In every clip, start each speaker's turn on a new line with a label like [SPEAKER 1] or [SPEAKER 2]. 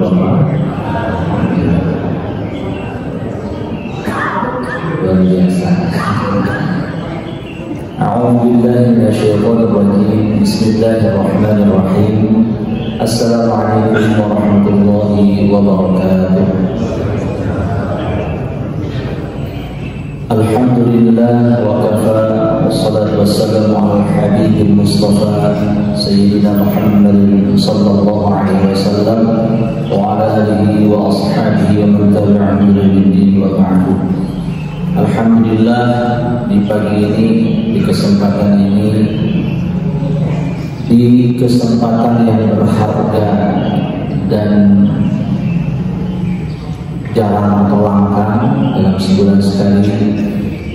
[SPEAKER 1] Bapak? Luar biasa. A'udzubillahi minasyaitonir rajim. Bismillahirrahmanirrahim. Assalamualaikum warahmatullahi wabarakatuh. Alhamdulillah wa kafa, wassalatu wassalamu ala habibul mustafa sayyidina Muhammad sallallahu alaihi wasallam wa ala alihi wa ashabihi wa man tabi'ahum bi ihsan wa ba'du. Alhamdulillah, di pagi ini, di kesempatan ini, di kesempatan yang berharga dan jarang atau langka dalam sebulan sekali,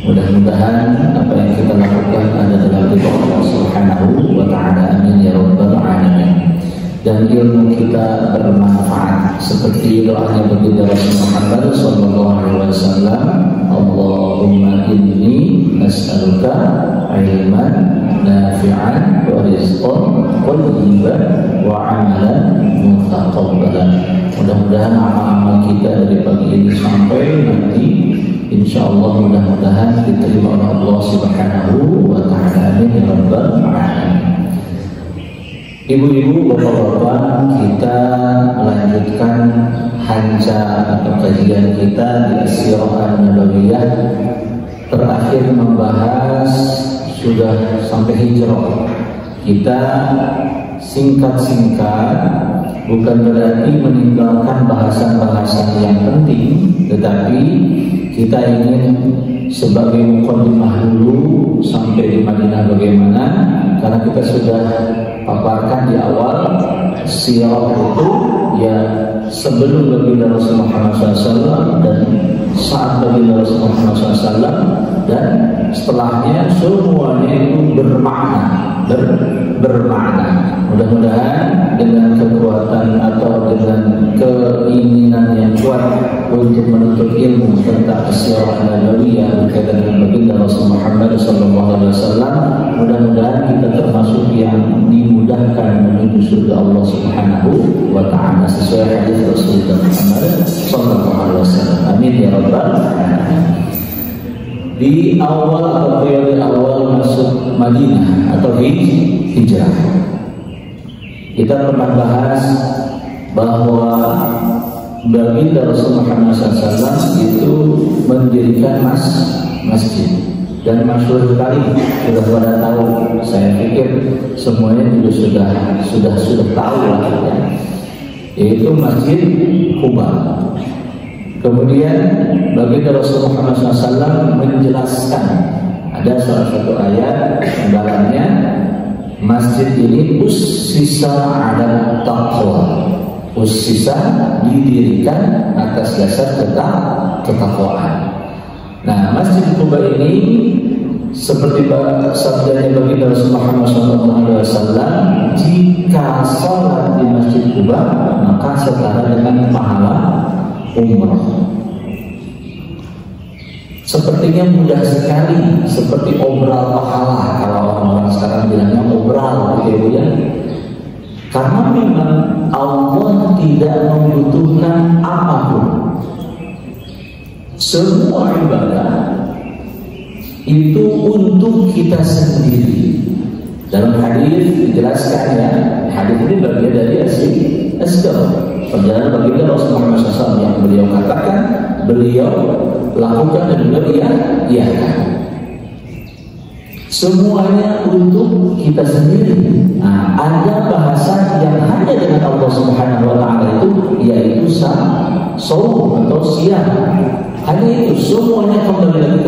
[SPEAKER 1] mudah-mudahan apa yang kita lakukan ada dalam ridha Allah Subhanahu wa ta'ala. Amin ya rabbal alamin. Dan ilmu kita bermanfaat seperti doanya baginda Rasul Muhammad sallallahu alaihi wasallam, Allahumma inni nas'aluka ilman nafi'an wa rizqan thayyiban wa 'amalan mutaqabbalan. Mudah-mudahan amal-amal kita dari pagi ini sampai nanti insyaallah mudah-mudahan diterima oleh Allah Subhanahu wa ta'ala. Amin ya rabbal alamin. Ibu-ibu, bapak-bapak, kita melanjutkan hanja atau kajian kita di As-Sirah An-Nabawiyah. Terakhir membahas sudah sampai hijrah. Kita singkat-singkat, bukan berarti meninggalkan bahasan-bahasan yang penting, tetapi kita ingin sebagai mukadimah dulu sampai di Madinah bagaimana, karena kita sudah paparkan di awal sirah itu ya sebelum baginda Rasul Muhammad SAW dan saat baginda Rasul Muhammad SAW dan setelahnya, semuanya itu bermakna. Mudah-mudahan dengan kekuatan atau dengan keinginan yang kuat untuk menuntut ilmu tentang sirah Nabawiyah berkaitan dengan baginda Rasul Muhammad SAW, mudah-mudahan kita termasuk yang dimudahkan menuju surga Allah Subhanahu wa ta'ala sesuai hadis Rasulullah Muhammad SAW. Amin ya rabbal alamin. Di awal atau periode awal masuk Madinah atau hijrah, kita pernah bahas bahwa baginda Rasul Muhammad SAW itu mendirikan masjid, dan masyhur sekali, sudah pada tahu. Saya pikir semuanya juga sudah tahu lah ya. Yaitu Masjid Quba. Kemudian baginda Rasul Muhammad SAW menjelaskan, ada salah satu ayat dalamnya, masjid ini ussisa ala taqwa, ussisa didirikan atas dasar ketakwaan. Nah, Masjid Quba ini seperti sabdanya baginda Rasul Muhammad SAW, jika sholat di Masjid Quba maka setara dengan pahala umrah. Sepertinya mudah sekali, seperti obral pahala kalau orang-orang sekarang bilangnya obral, gitu ya. Karena memang Allah tidak membutuhkan apapun. Semua ibadah itu untuk kita sendiri. Dalam hadis dijelaskan ya, hadis ini bagian dari as-sirah. Perjalanan baginda Rasul Muhammad SAW yang beliau katakan, beliau lakukan dan beliau iakan. Semuanya untuk kita sendiri. Nah, ada bahasa yang hanya dengan Allah Subhanahu wa ta'ala itu, yaitu saum atau siam. Hanya itu, semuanya kembali lagi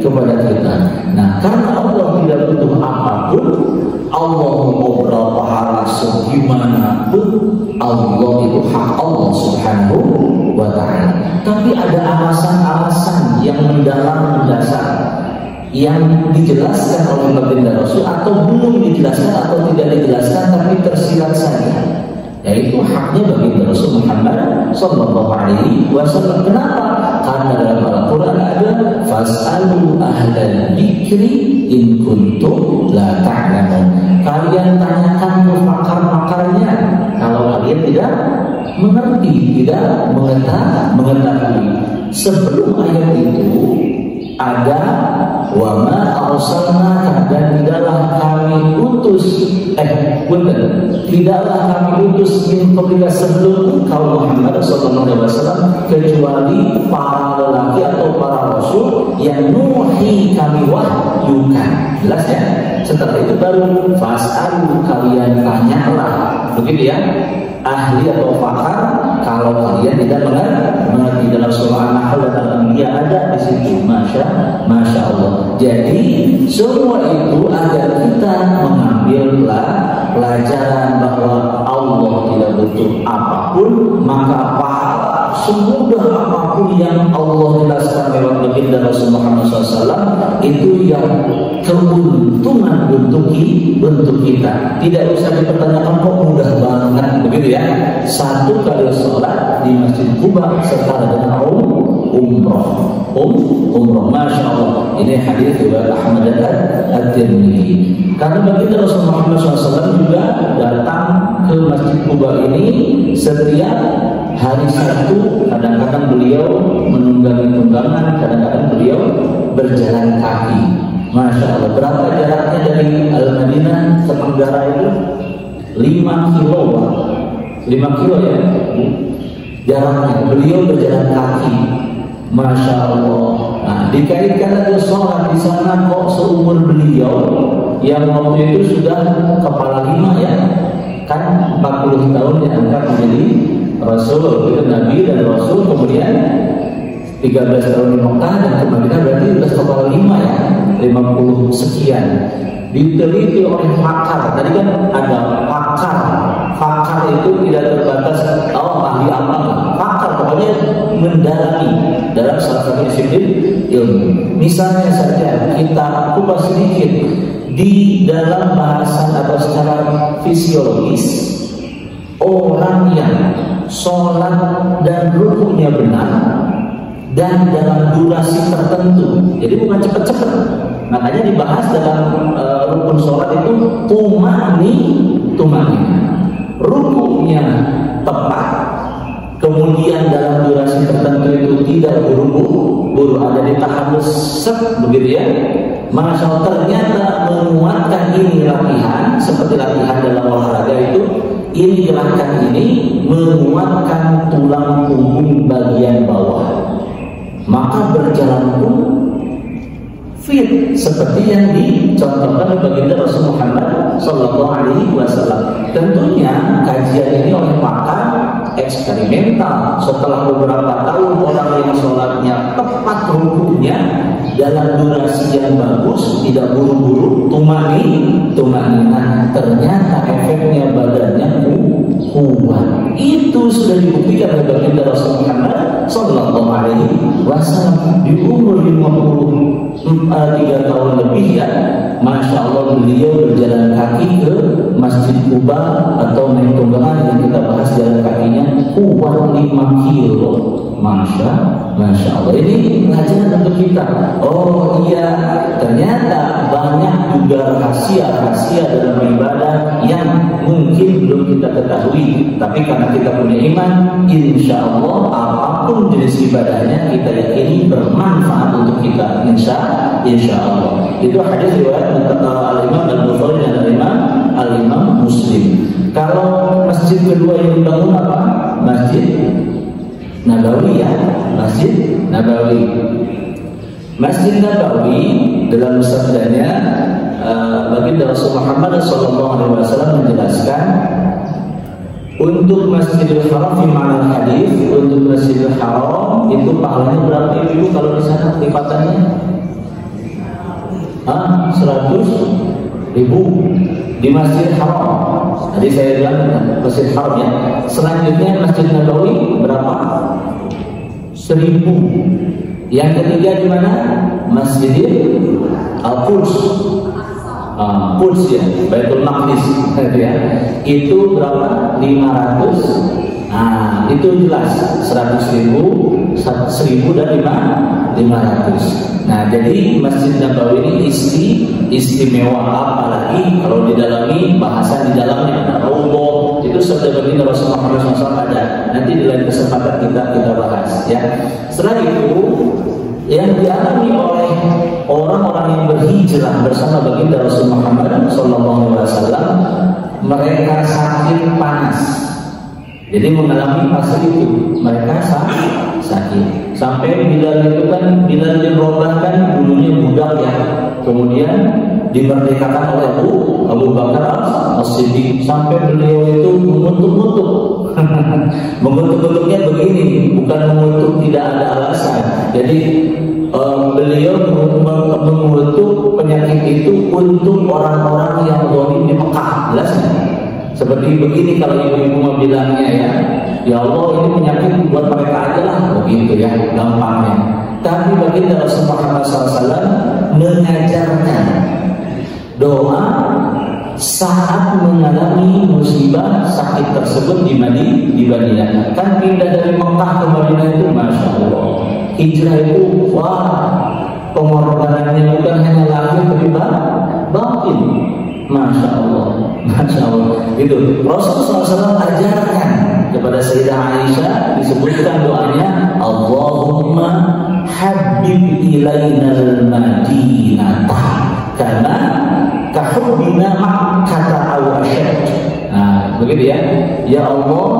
[SPEAKER 1] kepada kita. Nah, karena Allah tidak butuh apapun, Allah mau berapa pahala segimanapun, Allah itu hak Allah Subhanahu wa ta'ala. Tapi ada alasan-alasan yang mendalam, mendasar, yang dijelaskan oleh baginda Rasul atau belum dijelaskan atau tidak dijelaskan tapi tersirat saja, yaitu haknya baginda Rasul Muhammad sallallahu alaihi wasallam. Kenapa? Karena dalam Al-Quran ada ada fas'alu ahlal dzikri in kuntum la ta'lamun. Kalian tanyakan ke pakar-pakarnya kalau kalian tidak mengerti, tidak mengetahui. Sebelum ayat itu ada wa ma arsalnaka, dan tidaklah kami utus tidaklah kami utus min qablika sebelum engkau Muhammad sallallahu alaihi wasallam kecuali para lelaki atau para rasul yang nuhi kami wahyukan. Jelas ya? Setelah itu baru fas'alu, kalian tanyalah, begitu ya, ahli atau pakar kalau kalian tidak mengerti. Dalam surah An-Nahl dan Al-Anbiya ada di situ. Masya Allah. Jadi semua itu agar kita mengambil pelajaran bahwa Allah tidak butuh apapun, maka pahala semudah apapun yang Allah jelaskan lewat baginda Rasul Muhammad SAW itu yang keuntungan untuk kita. Tidak usah dipertanyakan kok mudah banget, begitu ya. Satu kali sholat di Masjid Quba setara dengan umroh. Masya Allah. Ini hadis riwayat Ahmad dan At-Tirmidzi. Karena baginda Rasul Muhammad SAW juga datang ke Masjid Quba ini setiap hari Sabtu. Kadang-kadang beliau menunggangi tunggangan, kadang-kadang beliau berjalan kaki. Masya Allah. Berapa jaraknya dari Al-Madinah ke Tenggara itu? 5 kilo, Pak. 5 kilo ya jaraknya. Beliau berjalan kaki. Masya Allah. Nah, dikaitkan aja sholat di sana kok seumur beliau yang waktu itu sudah kepala 5 ya, kan 40 tahun diangkat menjadi Rasul, itu Nabi dan Rasul, kemudian 13 tahun di Mekah dan ke Madinah, berarti sudah kepala 5 ya, 50 sekian. Diteliti oleh pakar. Tadi kan ada pakar itu tidak terbatas ahli apa, pakar pokoknya mendalami dalam salah satu disiplin ilmu. Misalnya saja kita kupas sedikit di dalam bahasan atau secara fisiologis, orang yang sholat dan rukunya benar dan dalam durasi tertentu, jadi bukan cepat-cepat. Makanya dibahas dalam rukun sholat itu tumani, rukunya tepat, kemudian dalam durasi tertentu itu tidak buru-buru, ada di tahap set, begitu ya. Masya Allah, ternyata menguatkan ini latihan seperti latihan dalam olahraga itu. Ini gerakan ini menguatkan tulang punggung bagian bawah, maka berjalan pun fit seperti yang dicontohkan oleh baginda Rasul Muhammad Sallallahu Alaihi Wasallam. Tentunya kajian ini oleh pakar eksperimental. Setelah beberapa tahun orang yang sholatnya tepat rukunya dalam durasi yang bagus, tidak buru-buru, tumanina, ternyata efeknya badannya kuat. Itu sudah dibuktikan oleh baginda Rasul Muhammad Sallallahu Alaihi Wasallam di umur 53 tahun lebih ya. Masya Allah, beliau berjalan kaki ke Masjid Quba atau naik tunggangan yang kita bahas jalan kakinya kuat 5 kilo. Masya Allah, ini pelajaran untuk kita. Oh iya, ternyata banyak juga rahasia dalam ibadah yang mungkin belum kita ketahui. Tapi karena kita punya iman, insya Allah apapun jenis ibadahnya kita yakini bermanfaat untuk kita. Insya Allah. Itu hadis riwayat Al-Imam Al-Bukhari dan Al-Imam Muslim. Kalau masjid kedua yang dibangun apa? Masjid Nabawi ya, Masjid Nabawi. Masjid Nabawi dalam sabdanya baginda Rasul Muhammad SAW menjelaskan untuk Masjidil Haram fi ma'al hadis, untuk Masjidil Haram itu pahalanya berapa itu kalau di sana lipatannya? 100.000 di Masjidil Haram. Tadi saya bilang Masjidil Haram ya. Selanjutnya Masjid Nabawi berapa? 1.000. Yang ketiga di mana? Masjidil Al-Quds. Quds ya, Baitul Maqdis ya. Itu berapa? 500. Itu jelas 100.000 1.500. Nah, jadi Masjid Nabawi ini istimewa, apalagi kalau didalami bahasa di dalamnya ada roboh, itu sabda baginda Rasulullah SAW ada. Nanti di lain kesempatan kita bahas ya. Setelah itu yang dialami oleh orang-orang yang berhijrah bersama baginda Rasulullah SAW, mereka sakit panas. Jadi mengalami fase itu, mereka sakit. Sampai Bilal itu kan, Bilal bin Rabah kan dulunya budak ya, kemudian dimerdekakan oleh Abu Bakar As-Siddiq. Sampai beliau itu mengutuk-ngutuk. Mengutuk-ngutuknya begini, bukan mengutuk tidak ada alasan. Jadi beliau mengutuk penyakit itu untuk orang-orang yang zalim di Mekah, jelasnya. Seperti begini kalau ibu-ibu mau bilangnya ya Allah ini penyakit buat mereka aja lah, begitu ya gampangnya. Tapi baginda Rasulullah SAW mengajarkan doa saat mengalami musibah sakit tersebut di Madinah. Kan pindah dari Mekah ke Madinah itu Masya Allah, hijrah itu pengorbanannya bukan hanya lahir tapi batin. Masya Allah, Masya Allah. Itu Rasulullah SAW ajarkan kepada Sayyidah Aisyah, disebutkan doanya Allahumma habib ilainal madinata karena kahubbina makkata aw asyad. Nah, begitu ya. Ya Allah,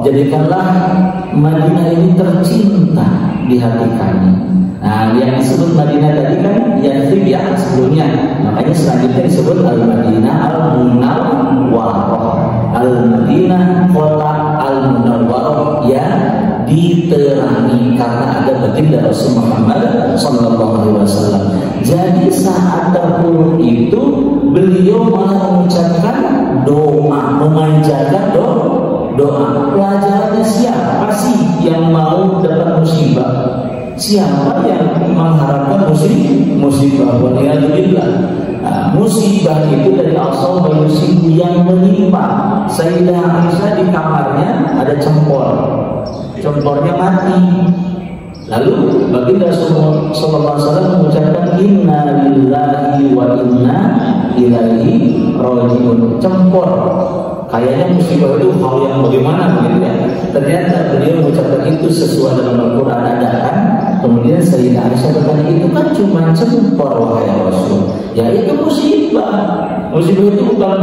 [SPEAKER 1] jadikanlah Madinah ini tercinta di hati kami. Nah, yang disebut Madinah tadi kan Yathrib ya sebelumnya. Makanya selanjutnya disebut Al-Madinah Al-Munawwarah. Al-Madinah kota Al-Munawwarah yang diterangi karena ada baginda Rasul Muhammad SAW. Jadi saat terpuruk itu beliau malah mengucapkan doa, memanjatkan doa. Pelajarannya siapa sih yang mau dapat musibah? Siapa yang mengharapkan musibah? Nah, musibah itu dari asal musibah yang menimpa. Sayyidah Aisyah di kamarnya ada cempornya mati. Lalu baginda Rasulullah SAW mengucapkan Inna lillahi wa inna ilaihi raji'un. Cempor kayaknya musibah itu hal yang bagaimana begitu ya. Ternyata beliau mengucapkan itu sesuai dengan Al-Quran ada kan. Kemudian Sayyidah Aisyah bertanya, itu kan cuma cempor wahai Rasul. Ya itu musibah. Musibah itu bukan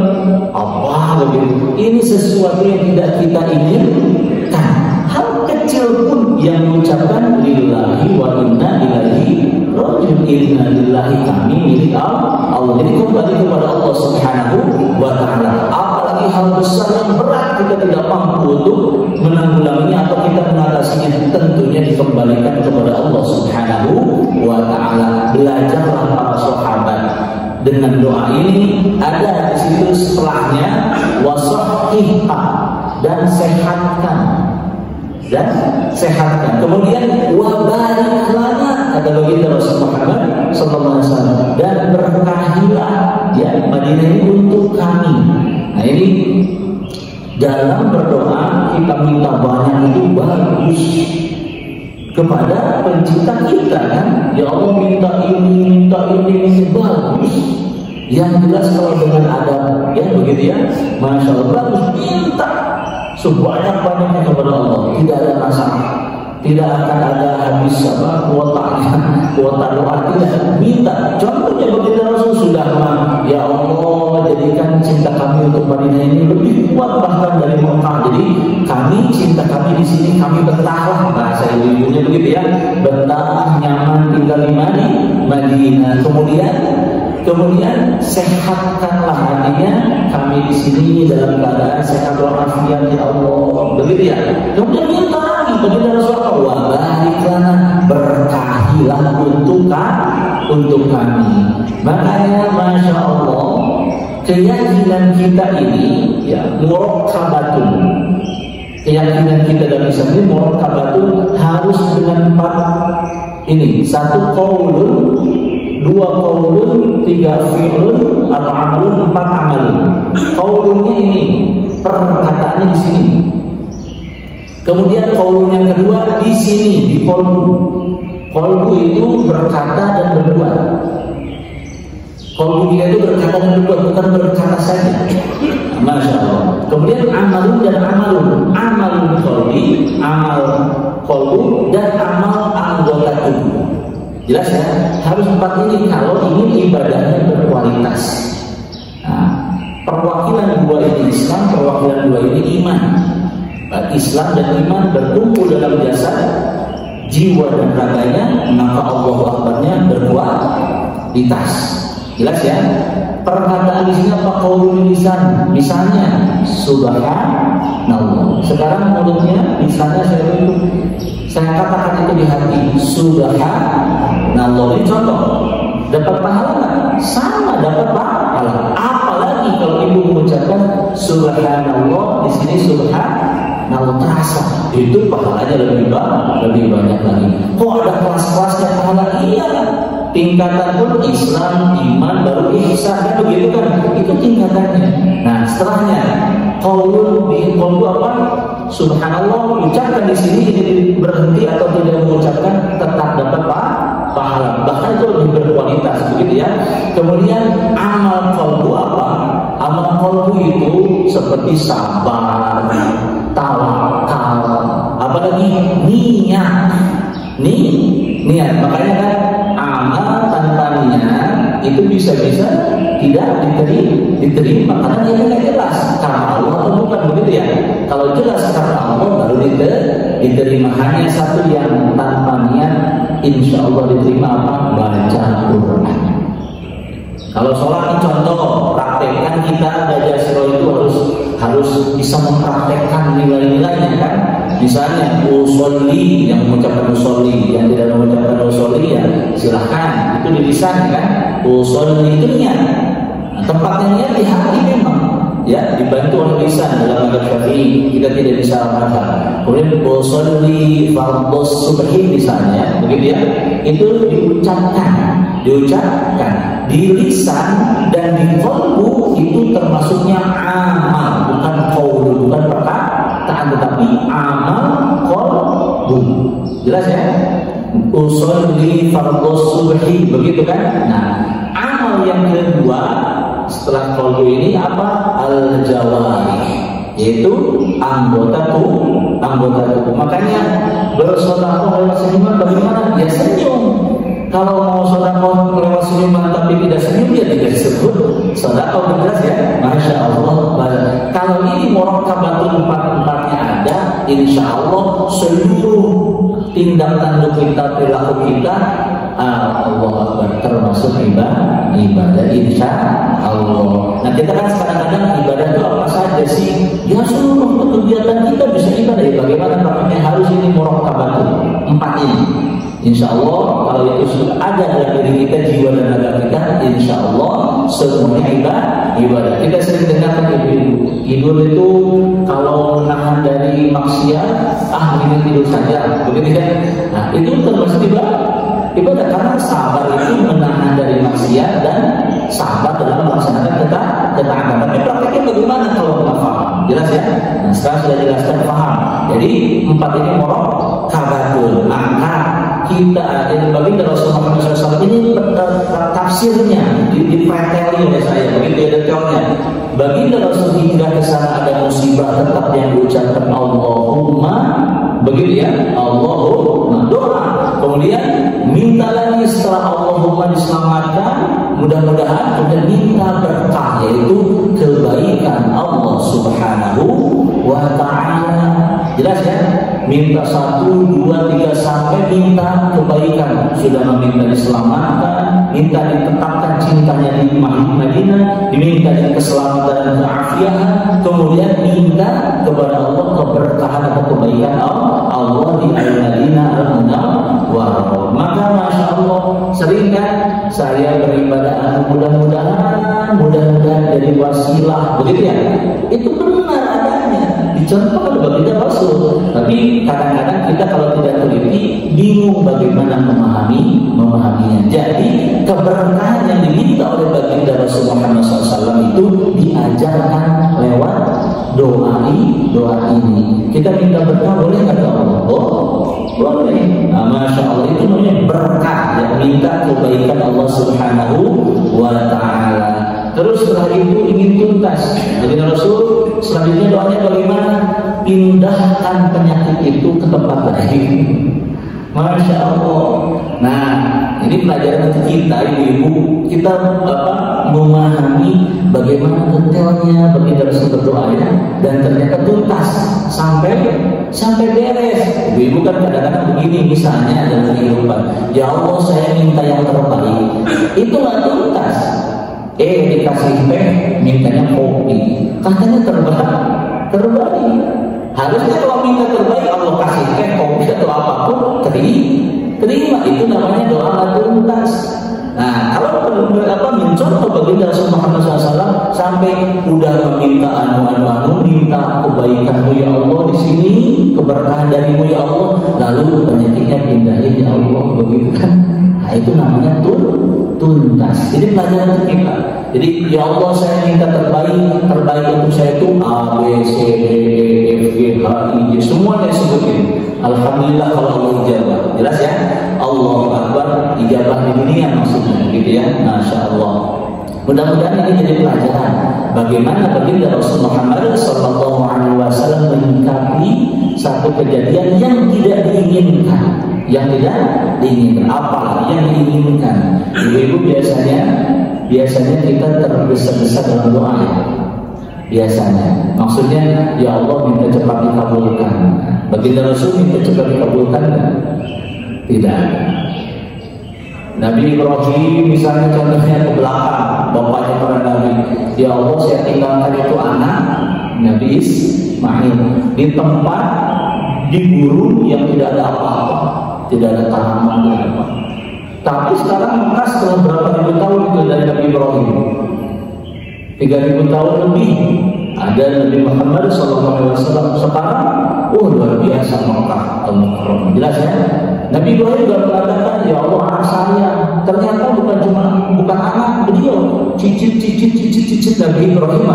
[SPEAKER 1] apa begitu. Ini sesuatu yang tidak kita inginkan. Hal kecil pun yang mengucapkan lillahi wa inna ilaihi raji'un. Inna lillahi kami milik Allah. Jadi kembali kepada Allah Subhanahu wa ta'ala. Apalagi hal besar yang berat kita tidak mampu untuk menanggulanginya atau kita mengatasinya, tentunya dikembalikan kepada Allah Subhanahu wa ta'ala. Belajarlah para sahabat dengan doa ini. Ada di situ setelahnya wasahihha, dan sehatkan. Kemudian wabarik lana, kata baginda Rasulullah Muhammad SAW, dan berkahilah ya Madinah ini untuk kami. Nah ini dalam berdoa kita minta banyak itu bagus kepada pencipta kita kan. Ya Allah minta ini bagus. Yang jelas kalau dengan adab ya begitu ya, Masya Allah bagus, minta sebanyak-banyaknya kepada Allah, tidak ada masalah, tidak akan ada habis kuota doa, tidak minta. Contohnya baginda Rasul sudah ya Allah jadikan cinta kami untuk Madinah ini lebih kuat bahkan dari Mekah. Jadi kami cinta kami di sini, kami betahlah, bahasa ibu-ibunya begitu ya, betah nyaman tinggal di Madinah. Kemudian sehatkanlah hatinya kami di sini dalam keadaan sehat walafiat ya Allah, begitu ya. Kemudian minta lagi baginda Rasulullah, wabarik lana, berkahilah untuk kami. Makanya Masya Allah, keyakinan kita ini ya muraqabatun. Keyakinan kita dalam Islam ini muraqabatun harus dengan 4 ini. 1 qaulun, 2 qaulun, 3 fi'lun, 4 amalun, 4 amalun. Qaulunnya ini perkataannya di sini. Kemudian qaulun yang kedua di sini di qalbu. Qalbu itu berkata dan berbuat. Qalbu kita itu berkata dan berbuat, bukan berkata saja. Masya Allah. Kemudian amalun dan amalun. Amalun qalbi, amal qalbu dan amal anggota tubuh. Jelas ya? Harus 4 ini kalau ingin ibadahnya berkualitas. Nah, perwakilan 2 ini Islam, perwakilan 2 ini iman. Islam dan iman berkumpul dalam jasad, jiwa dan raganya, maka Allahu Akbarnya berkualitas. Jelas ya? Perkataan di sini apa? Qaulul lisan. Misalnya subhanallah. Sekarang mulutnya, lisannya saya katakan itu di hati. Subhanallah. Ini contoh. Dapat pahala nggak? Sama dapat pahala. Apalagi kalau ibu mengucapkan subhanallah di sini subhanallah terasa. Itu pahalanya lebih banyak lagi. Kok ada kelas-kelasnya pahala? Iya. Tingkatan pun Islam, iman, baru ihsan, kan begitu kan? Itu tingkatannya. Nah, setelahnya qaulun bi qalbu apa? Subhanallah ucapkan di sini berhenti atau tidak mengucapkan tetap dapat pahala. Bahkan itu lebih berkualitas, begitu ya. Kemudian amal qalbu apa? Amal qalbu itu seperti sabar, tawakal, apalagi niat. Niat. Makanya kan amal tanpa niat itu bisa-bisa tidak diterima karena dia tidak jelas karena Allah atau bukan, begitu ya. Kalau jelas karena Allah baru diterima. Hanya satu yang tanpa niat insya Allah diterima apa? Baca Quran. Kalau sholat contoh praktekkan, kita belajar siro itu harus bisa mempraktekkan nilai-nilainya kan. Misalnya usolli, yang mengucapkan usolli, yang tidak mengucapkan usolli ya silahkan, itu di lisan kan. Usolli itu niat. Nah, tempatnya niat di hati memang ya, dibantu oleh lisan dalam mazhab Syafi'i kita tidak bisa amalkan. Kemudian usolli fardhus subhi misalnya, begitu ya, itu diucapkan di lisan dan di qalbu, itu termasuknya amal, bukan qaul, bukan perkataan, tetapi amal qalbu. Jelas ya? Usolli fardhus subhi, begitu kan? Nah, amal yang kedua setelah qalbu ini apa? Al-jawarih, yaitu anggota tubuh. Makanya bersedekah lewat senyuman bagaimana? Ya senyum. Kalau mau sedekah lewat senyuman tapi tidak senyum, ya tidak disebut sedekah. Jelas ya? Masya Allah. Kalau ini muraqabatul 4-4-nya ada, insya Allah seluruh tindak tanduk kita, perilaku kita, Allah Akbar, termasuk ibadah insya Allah. Nah, kita kan kadang-kadang ibadah itu apa saja sih? Ya seluruh kegiatan kita bisa ibadah. Ya, bagaimana makanya harus ini muraqabatul 4 ini. Insya Allah kalau itu sudah ada dalam diri kita, jiwa dan raga kita, insya Allah semuanya ibadah. Kita sering dengarkan ibu-ibu tidur itu kalau menahan dari maksiat, ini tidur saja, begitu kan? Nah, itu termasuk ibadah karena sabar itu menahan dari maksiat dan sabar dalam melaksanakan ketaatan. Tapi prakteknya bagaimana kalau nggak paham? Jelas ya? Nah, sekarang sudah jelaskan paham. Jadi 4 ini muraqabatul. Maka kita dari baginda Rasulullah SAW ini tafsirnya dipreteli oleh saya, begitu ya detailnya. Baginda Rasul hingga ke sana ada musibah, tetap yang diucapkan Allahumma, begitu ya, Allahumma, doa. Kemudian minta lagi setelah Allahumma diselamatkan, mudah-mudahan kemudian minta berkah, yaitu kebaikan Allah Subhanahu wa Ta'ala. Jelas ya? Minta 1, 2, 3 sampai minta kebaikan. Sudah meminta diselamatkan, minta ditetapkan cintanya di Madinah, diminta keselamatan dan keafiatan, kemudian minta kepada Allah keberkahan atau kebaikan Allah di Al-Madinah Al-Munawwarah. Maka Masya Allah, sering kan saya beribadah, mudah-mudahan jadi wasilah, begitu ya? Itu benar adanya, dicontohkan baginda Rasul. Tapi kadang-kadang kita kalau tidak teliti bingung bagaimana memahaminya. Jadi keberkahan yang diminta oleh baginda Rasul Muhammad SAW itu diajarkan lewat doa doa ini. Kita minta berkah boleh nggak ke Allah? Oh, boleh. Nah, Masya Allah, itu namanya berkah, yang minta kebaikan Allah Subhanahu wa Ta'ala. Terus setelah itu ingin tuntas. Jadi Rasul selanjutnya doanya bagaimana? Pindahkan penyakit itu ke tempat lain. Masya Allah. Nah, ini pelajaran untuk kita, ibu-ibu. Kita memahami bagaimana detailnya baginda Rasul berdoa ya, dan ternyata tuntas sampai beres. Ibu-ibu kan kadang-kadang begini, misalnya dalam kehidupan, ya Allah saya minta yang terbaik, itu nggak tuntas. Dikasih teh, mintanya kopi, katanya terbaik. Harusnya kalau minta terbaik Allah kasih teh, kopi atau apapun, terima. Itu namanya doa nggak tuntas. Nah, kalau mencontoh baginda Rasul Muhammad SAW sampai udah meminta minta kebaikanmu ya Allah di sini, keberkahan darimu ya Allah, lalu penyakitnya pindahin ya Allah, begitu kan? Nah, itu namanya tuntas. Jadi pelajaran kita. Jadi ya Allah saya minta terbaik untuk saya itu A, B, C, D, E, F, G, H, I, J, semuanya disebutin. Alhamdulillah kalau Allah ijabah. Jelas ya? Allahu Akbar, ijabah di dunia maksudnya, gitu ya. Masya Allah. Mudah-mudahan ini jadi pelajaran bagaimana baginda Rasul Muhammad SAW menyikapi satu kejadian yang tidak diinginkan. Apalagi yang diinginkan. Ibu-ibu biasanya kita tergesa-gesa dalam doa ya. Biasanya, maksudnya ya Allah minta cepat dikabulkan. Baginda Rasul minta cepat dikabulkan? Tidak. Nabi Ibrahim misalnya contohnya ke belakang, bapaknya para nabi, ya Allah saya tinggalkan itu anak Nabi Ismail di tempat di gurun yang tidak ada apa-apa, tidak ada tanaman, tidak ada apa. Tapi sekarang Mekah setelah berapa ribu tahun itu dari Nabi Ibrahim, 3000 tahun lebih, ada Nabi Muhammad SAW. Sekarang luar biasa Mekah Al-Mukarramah. Jelas ya? Nabi Ibrahim juga mengatakan ya Allah anak saya, ternyata bukan anak beliau, cicit Nabi Ibrahim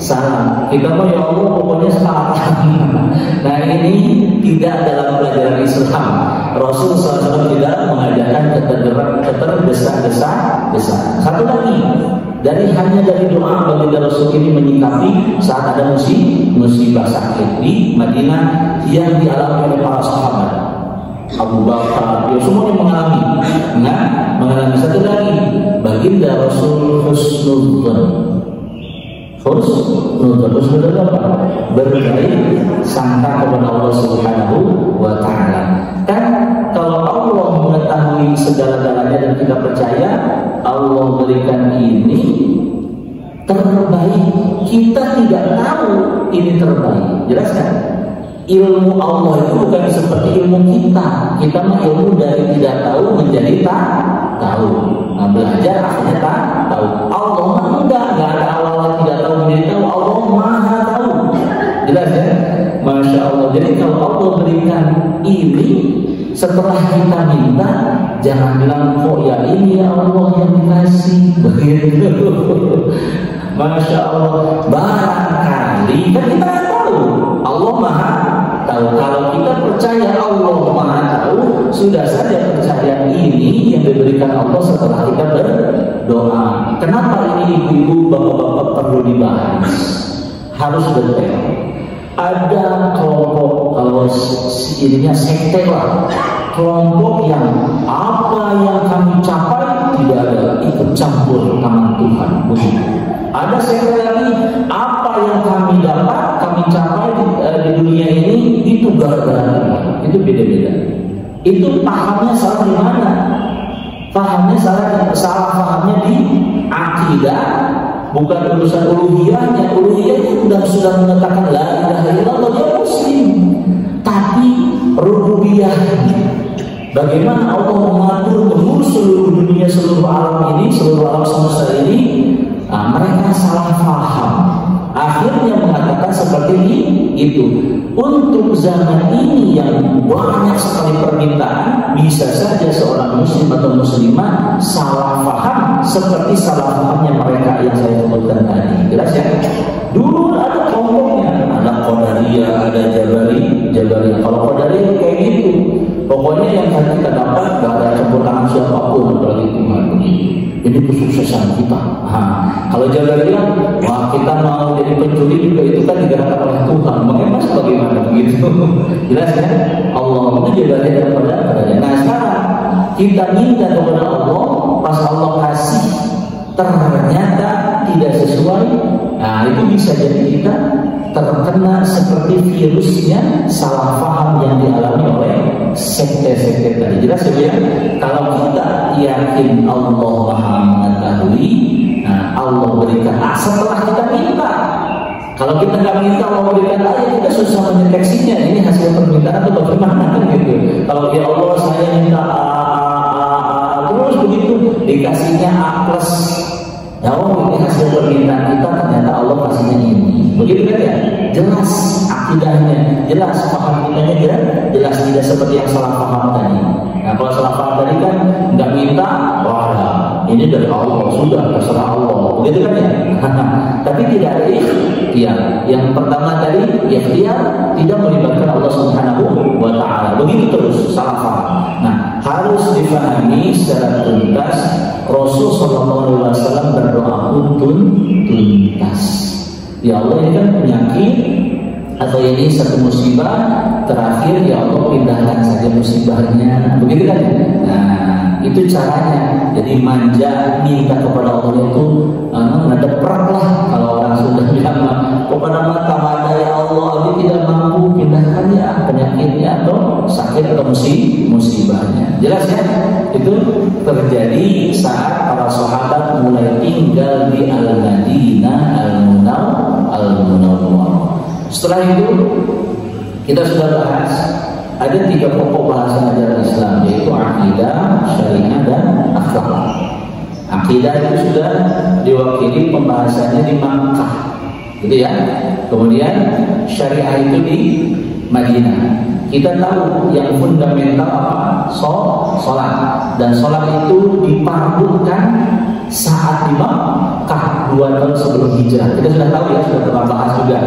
[SPEAKER 1] salam. Kita mau ya Allah pokoknya sekarang. Nah ini tidak dalam pelajaran Islam. Rasul SAW tidak mengajarkan ketergesa-gesa. Satu lagi, hanya dari doa baginda Rasul ini menyikapi saat ada musibah sakit di Madinah yang dialami oleh para sahabat. Abu Bakar, semuanya mengalami. Nah, mengalami satu lagi, baginda Rasul husnudzon apa? Berbaik sangka kepada Allah Subhanahu wa Ta'ala. Kan kalau Allah mengetahui segala-galanya dan kita percaya Allah berikan ini terbaik, kita tidak tahu ini terbaik. Jelas kan? Ilmu Allah itu bukan seperti ilmu kita. Kita mah ilmu dari tidak tahu menjadi tahu. Nah, belajar akhirnya tahu. Allah mah enggak ada awalnya tidak tahu menjadi tahu. Allah Maha tahu. Jelas ya? Masya Allah. Jadi kalau Allah berikan ini, setelah kita minta, jangan bilang kok ya ini ya Allah yang dikasih. Begitu. Masya Allah. Barangkali kan kita nggak tahu. Allah Maha tahu. Kalau kita percaya Allah Maha tahu, sudah saja percaya ini yang diberikan Allah setelah kita berdoa. Kenapa ini ibu-ibu, bapak-bapak perlu dibahas? Harus detail. Ada kelompok, kalau ininya sekte lah, kelompok yang apa yang kami capai tidak ada ikut campur tangan Tuhan. Begitu. Ada sekte lagi, apa yang kami dapat, kami capai di dunia ini itu gara-gara Tuhan. Itu beda-beda. Itu pahamnya salah di mana? Salah pahamnya di akidah, bukan urusan uluhiyahnya. Uluhiyahnya sudah mengatakan la ilaha illallah, dia muslim. Tapi rububiyahnya, bagaimana Allah mengatur mengurus seluruh dunia, seluruh alam ini, seluruh alam semesta ini, mereka salah paham. Akhirnya mengatakan seperti itu. Untuk zaman ini yang banyak sekali permintaan, bisa saja seorang muslim atau muslimah salah paham seperti salah pahamnya mereka yang saya sebutkan tadi. Jelas ya? Dulu ada kelompoknya, ada ada yang kayak gitu. Pokoknya yang kita dapat gak ada campur tangan siapapun, apalagi Tuhan begitu. Ini kesuksesan kita. Kalau jangan bilang, wah kita mau jadi pencuri juga itu kan digerakkan oleh Tuhan. Mengemas bagaimana begitu? Jelas kan? Allah itu jalannya daripada. Nah sekarang kita minta kepada Allah, pas Allah kasih ternyata tidak sesuai. Nah itu bisa jadi kita terkena seperti virusnya salah paham yang dialami oleh sekte-sekte tadi. Jelas ya? Kalau kita yakin Allah Maha mengetahui, nah Allah berikan setelah kita minta. Kalau kita nggak minta Allah berikan ya kita susah mendeteksinya. Ini hasil permintaan atau bagaimana kan gitu. Kalau ya Allah saya minta terus begitu dikasihnya A+. Ya Allah ini hasil permintaan kita, ternyata Allah kasihnya ini. Begitu kan ya? Jelas akidahnya, jelas paham kitanya jelas tidak seperti yang salah paham tadi. Nah kalau salah paham tadi kan nggak minta, wah ini dari Allah, sudah terserah Allah. Begitu kan ya? Tapi tidak ada ikhtiar. Yang pertama tadi ikhtiar tidak melibatkan Allah Subhanahu wa Ta'ala. Begitu terus salah paham. Nah harus difahami secara tuntas. Rasul Sallallahu Alaihi Wasallam berdoa pun tuntas. Ya Allah ini kan penyakit atau ini satu musibah terakhir, ya Allah pindahkan saja musibahnya. Begitu kan? Nah itu caranya. Jadi manja minta kepada Allah itu ngedeprak lah. Kalau orang sudah bilang kepada mata ya Allah ini tidak mampu pindahkan ya penyakitnya atau sakit atau musibahnya. Jelas ya? Itu terjadi saat para sahabat mulai tinggal di Al-Madinah Al-Munawwarah. Setelah itu kita sudah bahas ada 3 pokok bahasan ajaran Islam, yaitu akidah, syariah, dan akhlak. Akidah itu sudah diwakili pembahasannya di Makkah, gitu ya. Kemudian syariah itu di Madinah. Kita tahu yang fundamental apa? Sholat. Dan sholat itu dipardukan saat di Makkah 2 tahun sebelum hijrah. Kita sudah tahu ya, sudah pernah bahas juga.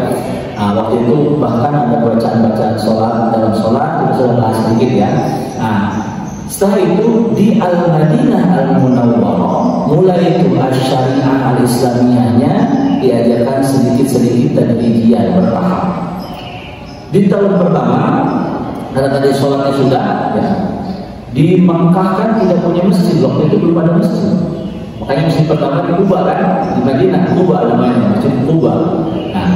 [SPEAKER 1] Nah, waktu itu bahkan ada bacaan-bacaan sholat dalam sholat, kita sudah bahas sedikit ya. Nah, setelah itu di Al-Madinah Al-Munawwarah mulai itu syariah al-Islamiyahnya diajarkan sedikit-sedikit dan didian bertahap. Di tahun pertama, karena tadi sholatnya sudah ya, di Makkah kan tidak punya masjid, waktu itu belum ada masjid. Makanya masjid pertama di Kuba kan, di Madinah, Kuba namanya, masjid Kuba. Nah,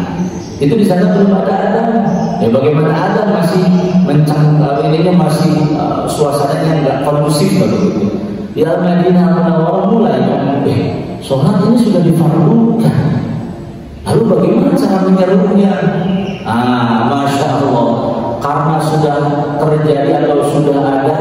[SPEAKER 1] itu di sana belum ada adzan. Ya bagaimana adzan masih ininya masih suasananya nggak kondusif begitu. Di Al-Madinah Al-Munawwarah mulai sholat ini sudah difardukan. Lalu bagaimana cara menyerunya? Masya Allah, karena sudah terjadi atau sudah ada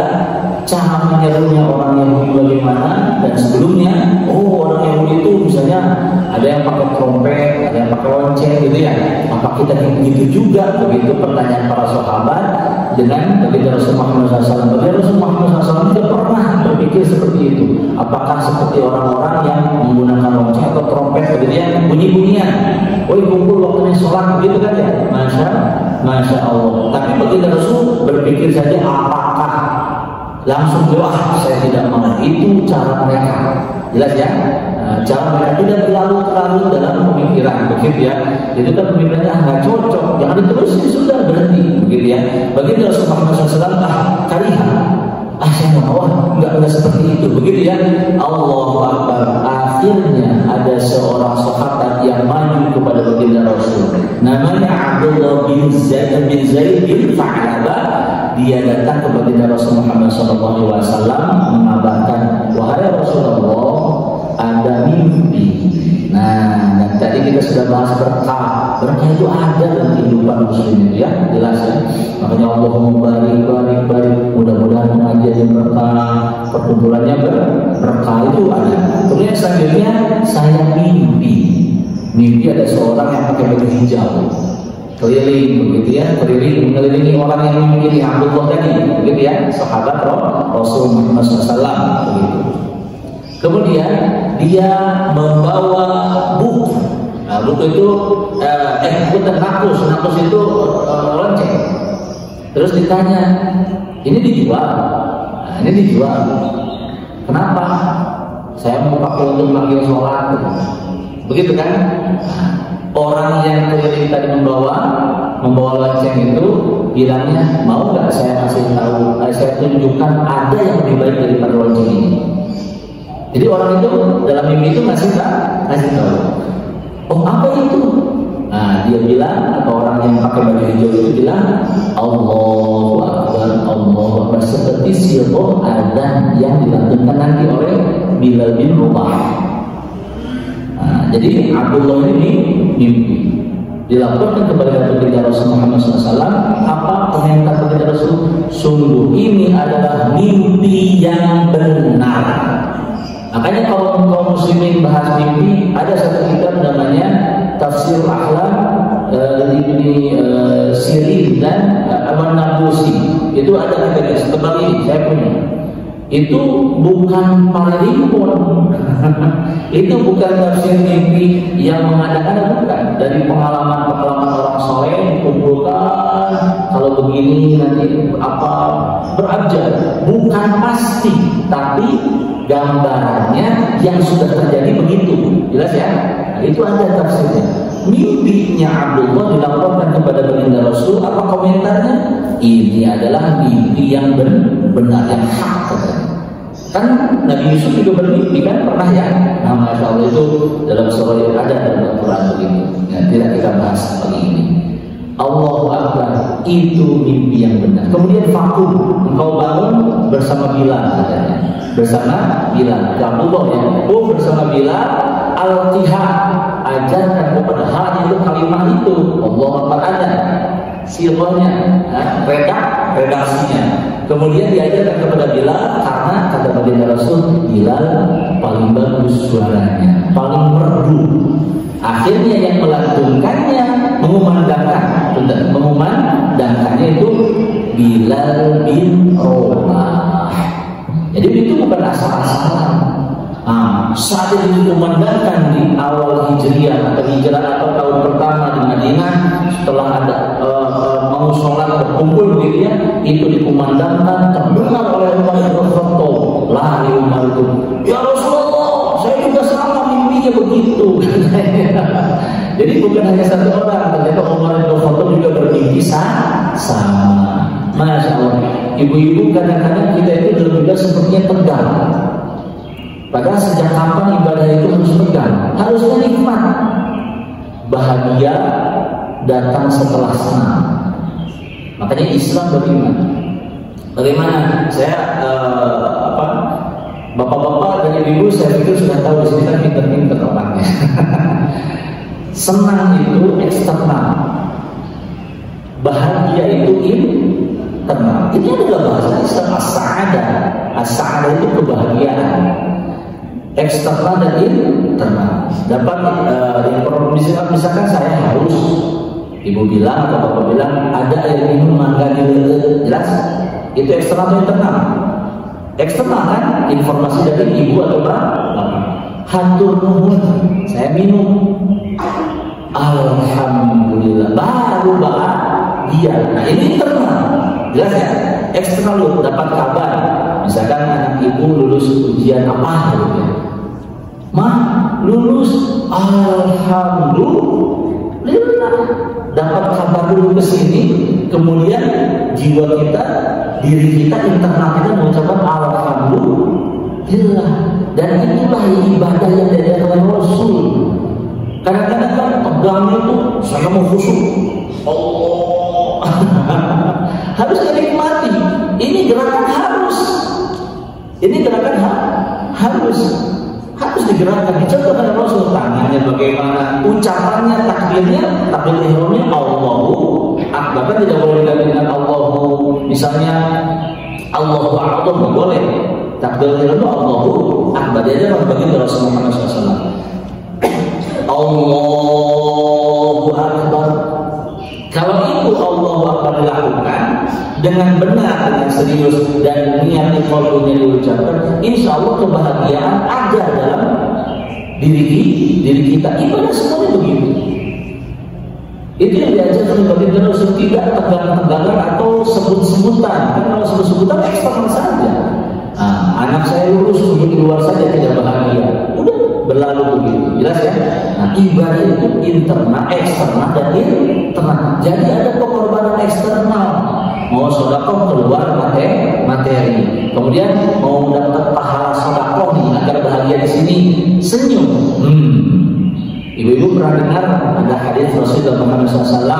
[SPEAKER 1] cara menyerunya orang Yahudi bagaimana, dan sebelumnya orang Yahudi itu misalnya ada yang pakai trompet, ada yang pakai lonceng gitu ya. Apa kita begitu juga? Begitu pertanyaan para sahabat dengan baginda Rasulullah Muhammad SAW. Baginda Rasulullah Muhammad SAW tidak pernah berpikir seperti itu. Apakah seperti orang-orang yang menggunakan lonceng atau trompet begitu ya, bunyi-bunyian. Kumpul waktunya sholat begitu kan ya. Masya Allah. Tapi baginda Rasul berpikir saja apakah langsung doa, saya tidak mau. Itu cara mereka. Jelas ya? Cara mereka tidak terlalu dalam pemikiran, begitu ya. Itu kan pemikirannya nggak cocok, jangan diterusin, sudah berhenti, begitu ya. Baginda Rasulullah SAW kariha, saya mau, nggak seperti itu, begitu ya. Allahu Akbar. Akhirnya ada seorang sahabat yang maju kepada baginda Rasul, namanya Abdullah bin Zaid bin Fa'labah. Dia datang ke baginda Rasul Muhammad SAW mengabarkan, wahai Rasulullah, ada mimpi. Nah, dan tadi kita sudah bahas berkah. Berkah itu ada dalam kehidupan muslim itu ya, jelas ya. Makanya Allahumma barik. Mudah-mudahan pengajian berkah, perkumpulannya berkah itu ada. Kemudian selanjutnya saya mimpi ada seorang yang pakai baju hijau, keliling begitu ya, mengelilingi orang yang memilih Abdullah tadi, begitu ya, sahabat Rasul Muhammad SAW begitu. Kemudian dia membawa buku. Nah, buku itu bukan nakus itu lonceng. Terus ditanya, ini dijual? Nah, ini dijual. Kenapa? Saya mau pakai untuk manggil sholat. Begitu kan? Nah, orang yang keliling tadi membawa lonceng itu bilangnya, mau nggak saya kasih tahu, saya tunjukkan ada yang lebih baik daripada lonceng ini. Jadi orang itu dalam mimpi itu ngasih tahu. Oh, apa itu? Nah, dia bilang, atau orang yang pakai baju hijau itu bilang, Allahu Akbar, Allahu Akbar, seperti sirah adzan yang dilakukan nanti oleh Bilal bin Rabah. Nah, jadi Abdullah ini mimpi. Dilaporkan kepada baginda Rasul Muhammad SAW. Apa komentar baginda Rasul? Sungguh ini adalah mimpi yang benar. Makanya kalau kaum muslimin bahas mimpi, ada satu kitab namanya Tafsir Ahlam Ibni Sirin dan An-Nablusi. Itu ada kitabnya setebal ini, saya punya. Itu bukan paralimpun. Itu bukan tafsir mimpi yang mengadakan, bukan. Dari pengalaman orang soleh dikumpulkan, kalau begini nanti apa berabjad. Bukan pasti, tapi gambarannya yang sudah terjadi begitu. Jelas ya? Nah, itu ada tafsirnya. Mimpinya Abdullah dilaporkan kepada baginda Rasul. Apa komentarnya? Ini adalah mimpi yang benar, yang hak. Kan Nabi Yusuf juga bermimpi kan, pernah ya? Nah, Masya Allah, itu dalam surah yang ada dalam Al-Quran begitu. Ya, tidak kita bahas pagi ini. Allahu Akbar, itu mimpi yang benar. Kemudian fakum, engkau bangun bersama Bilal katanya. Bersama Bilal, Abdullah ya. Oh, bersama Bilal, al-tihah, ajarkan kepada hal itu kalimat itu. Allahu Akbar ada sirahnya, redaksinya. Kemudian diajarkan kepada Bilal, karena kata baginda Rasul, Bilal paling bagus suaranya, paling merdu. Akhirnya yang melantunkannya, mengumandangkannya itu Bilal bin Rabah. Jadi itu bukan asal-asalan. Saat itu dikumandangkan di awal hijriah atau hijrah atau tahun pertama di Madinah, setelah ada mau sholat berkumpul begitu ya, itu dikumandangkan, terdengar oleh Umar bin Khattab. Lari Umar itu, ya Rasulullah, saya juga sama mimpinya begitu. Jadi bukan hanya satu orang, ternyata Umar bin Khattab juga bermimpi sama. Masya Allah, ibu-ibu kadang-kadang kita itu benar-benar sepertinya tegang. Padahal sejak kapan ibadah itu harus tegang? Harusnya nikmat. Bahagia datang setelah senang. Makanya Islam bagaimana? Saya bapak-bapak dan ibu saya pikir sudah tahu di sini kan pinter-pinter orangnya. Senang itu eksternal, bahagia itu internal. Ini adalah bahasa Islam, as-sa'adah. As-sa'adah itu kebahagiaan. Eksternal dan internal. Dapat misalkan saya harus, ibu bilang atau bapak bilang ada air minum mangga di jelas, itu eksternal atau internal? Eksternal kan, informasi dari ibu atau bapak. Hatur nuhun, saya minum, alhamdulillah, baru bahagia. Nah ini internal, jelas ya. Eksternal lu dapat kabar, misalkan anak ibu lulus ujian apa gitu ya. Lulus, alhamdulillah, dapat kabar dulu ke sini, kemudian jiwa kita, diri kita, internal kita mengucapkan alhamdulillah. Dan inilah ibadah yang diajarkan Rasul. Kadang-kadang kan tegang itu, saya mau khusyuk, Allah harus dinikmati. Ini gerakan harus. Ini gerakan harus digerakkan. Dicontohkan Rasul, tangannya bagaimana, ucapannya, takbir ihramnya Allahu Akbar. Kan tidak boleh dengan Allahu, misalnya Allahu Akbar tidak boleh. Takbir ihramnya Allahu Akbar. Dia adalah baginda Rasul Muhammad SAW. Allahu Akbar. Kalau itu Allahu Akbar dilakukan dengan benar, dengan serius, dan niat ikhlasnya diucapkan, insya Allah kebahagiaan ada dalam diri kita. Ibadah semuanya begitu. Itu yang diajarkan oleh baginda Rasul, tidak tegang-tegangan atau sebut-sebutan. Kan kalau sebut-sebutan eksternal saja. Anak saya lulus untuk di luar saja tidak bahagia. Udah berlalu begitu, jelas ya. Nah, ibadah itu internal, eksternal dan internal. Jadi ada pengorbanan eksternal. Mau sedekah keluar materi. Kemudian mau dapat pahala sedekah nih agar bahagia di sini, senyum. Ibu-ibu pernah dengar ada hadis Rasulullah Muhammad SAW,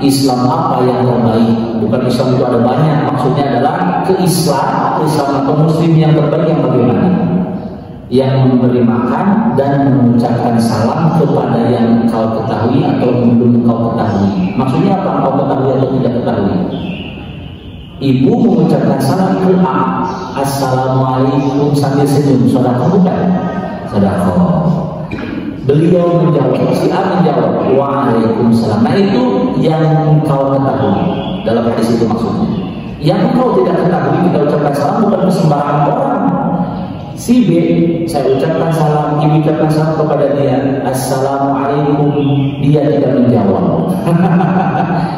[SPEAKER 1] Islam apa yang terbaik? Bukan Islam itu ada banyak, maksudnya adalah Islam atau Muslim yang terbaik yang bagaimana? Yang memberi makan dan mengucapkan salam kepada yang kau ketahui atau belum kau ketahui. Maksudnya apa? Kau ketahui atau tidak ketahui? Ibu mengucapkan salam ke A, Assalamualaikum sambil senyum, sedekah bukan? Sedekah. Beliau menjawab, si A menjawab, Waalaikumsalam. Nah itu yang kau ketahui. Dalam hadis itu maksudnya. Yang kau tidak ketahui, kita ucapkan salam bukan sembarangan orang. Si B, saya ucapkan salam, ibu ucapkan salam kepada dia, Assalamualaikum, dia tidak menjawab.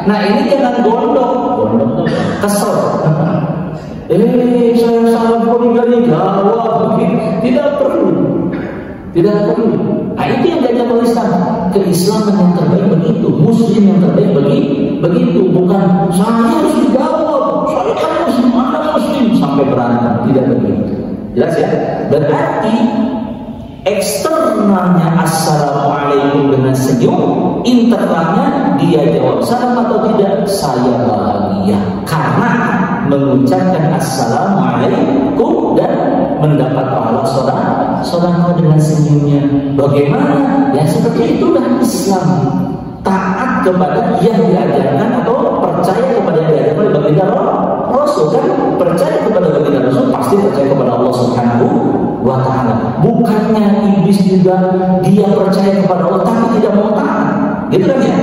[SPEAKER 1] Nah ini jangan gondok, kesel. Saya salam kok tidak jawab, tidak perlu. Nah itu yang diajar oleh Islam. Keislaman yang terbaik begitu, Muslim yang terbaik begitu, bukan saya harus dijawab, saya kan Muslim, Anda Muslim, sampai berantem, tidak begitu. Jelas ya? Berarti eksternalnya Assalamualaikum dengan senyum, internalnya dia jawab salam atau tidak, saya bahagia karena mengucapkan Assalamualaikum dan mendapat pahala sedekah dengan senyumnya. Bagaimana? Ya seperti itulah Islam. Taat kepada yang diajarkan atau percaya kepada yang diajarkan oleh baginda Rasul. Kan percaya kepada baginda Rasul pasti percaya kepada Allah Subhanahu wa Ta'ala. Bukannya iblis juga dia percaya kepada Allah tapi tidak mau taat. Gitu kan ya?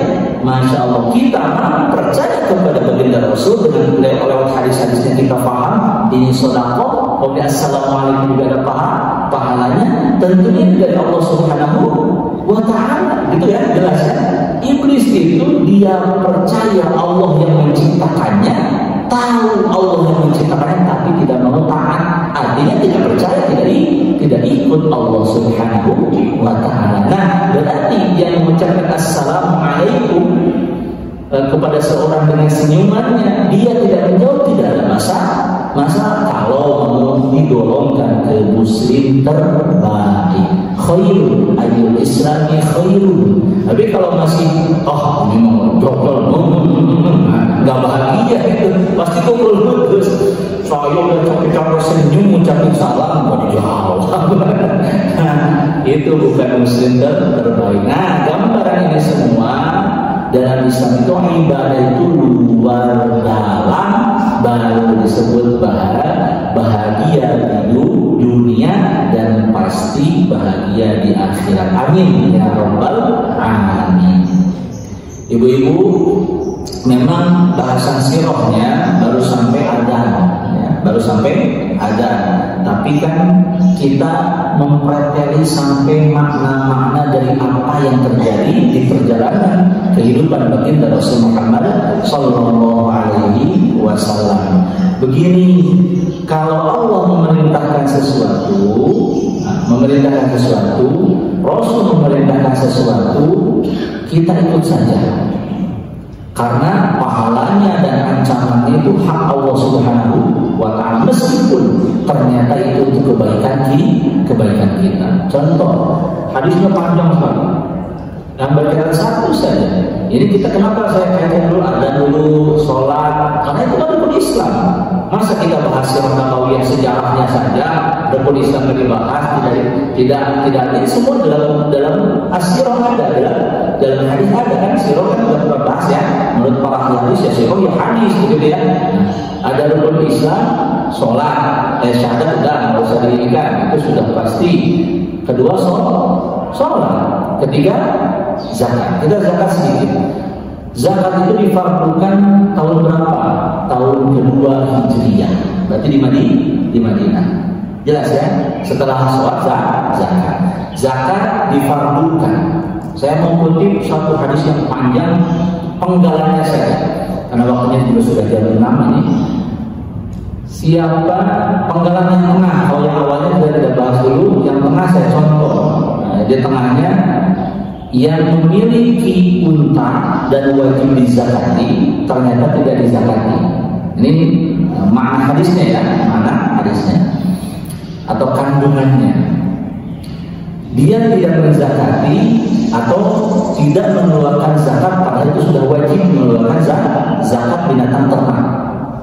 [SPEAKER 1] Masya Allah, kita percaya kepada baginda Rasul dengan lewat hadis-hadisnya kita paham ini sedekah, kemudian Assalamualaikum juga ada pahalanya, tentunya dari Allah Subhanahu wa Ta'ala, gitu ya, jelas ya. Iblis itu dia percaya Allah yang menciptakannya, tahu Allah yang menciptakannya, tapi tidak mau taat, artinya tidak percaya, tidak ikut Allah Subhanahu wa Ta'ala. Nah, berarti yang mengucapkan Assalamualaikum kepada seorang dengan senyumannya, dia tidak menjawab, tidak ada masalah kalau mau didorongkan ke Muslim terbaik. Khairun ayyul islami khairun. Tapi kalau masih ini mau jokol, nggak bahagia itu, pasti kumpul terus. Saya udah capek-capek senyum ucapin salam nggak dijawab. Itu bukan Muslim terbaik. Nah, gambaran ini semua dalam Islam itu ibadah itu luar dalam, baru disebut bahagia di dunia dan pasti bahagia di akhirat. Amin ya rabbal alamin. Ibu-ibu, memang bahasan sirahnya baru sampai adzan, ya, baru sampai adzan. Tapi kan kita mempelajari sampai makna-makna dari apa yang terjadi di perjalanan kehidupan baginda Rasul Muhammad Sallallahu Alaihi Wasallam. Begini, kalau Allah memerintahkan sesuatu, Rasul memerintahkan sesuatu, kita ikut saja. Karena pahalanya dan ancamannya itu hak Allah Subhanahu wa Ta'ala, meskipun ternyata itu untuk kebaikan kita. Contoh, hadisnya panjang sekali. Yang berkaitan satu saja. Jadi kita kenapa saya kaitkan dulu ada dulu sholat, karena itu kan rukun Islam. Masa kita bahas sirah nabawiyah sejarahnya saja, rukun Islam dibahas tidak ini semua dalam as-sirah ada, dalam hadis ada kan, sirah kan sudah kita bahas ya. Menurut para hadis ya sirah ya hadis gitu ya. Ada rukun Islam, sholat, syahadat udah nggak usah diinginkan, itu sudah pasti. Kedua sholat, ketiga zakat. Kita zakat sedikit. Zakat itu difardukan tahun berapa? Tahun kedua Hijriyah. Berarti di Madinah. Jelas ya? Setelah sholat zakat. Zakat difardukan Saya mau kutip satu hadis yang panjang, penggalannya saya, karena waktunya juga sudah jam 6 ini. Siapa penggalan yang tengah? Kalau yang awalnya sudah tidak bahas dulu, yang tengah saya contoh. Nah, di tengahnya yang memiliki unta dan wajib dizakati ternyata tidak dizakati. Ini makna hadisnya ya, makna hadisnya atau kandungannya. Dia tidak menzakati atau tidak mengeluarkan zakat, padahal itu sudah wajib mengeluarkan zakat binatang ternak.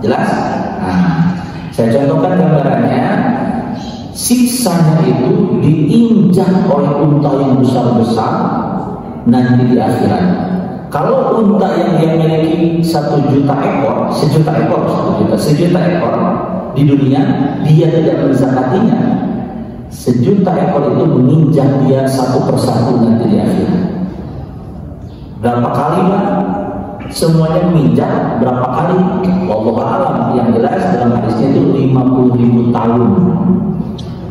[SPEAKER 1] Jelas? Nah, saya contohkan gambarannya. Siksanya itu diinjak oleh unta yang besar-besar nanti di akhirat. Kalau unta yang dia miliki 1 juta ekor, 1 juta ekor di dunia, dia tidak menzakatinya. 1 juta ekor itu menginjak dia satu persatu nanti di akhirat. Berapa kali Pak? Semuanya menginjak berapa kali? Wallahu a'lam. Yang jelas dalam hadisnya itu 50.000 tahun.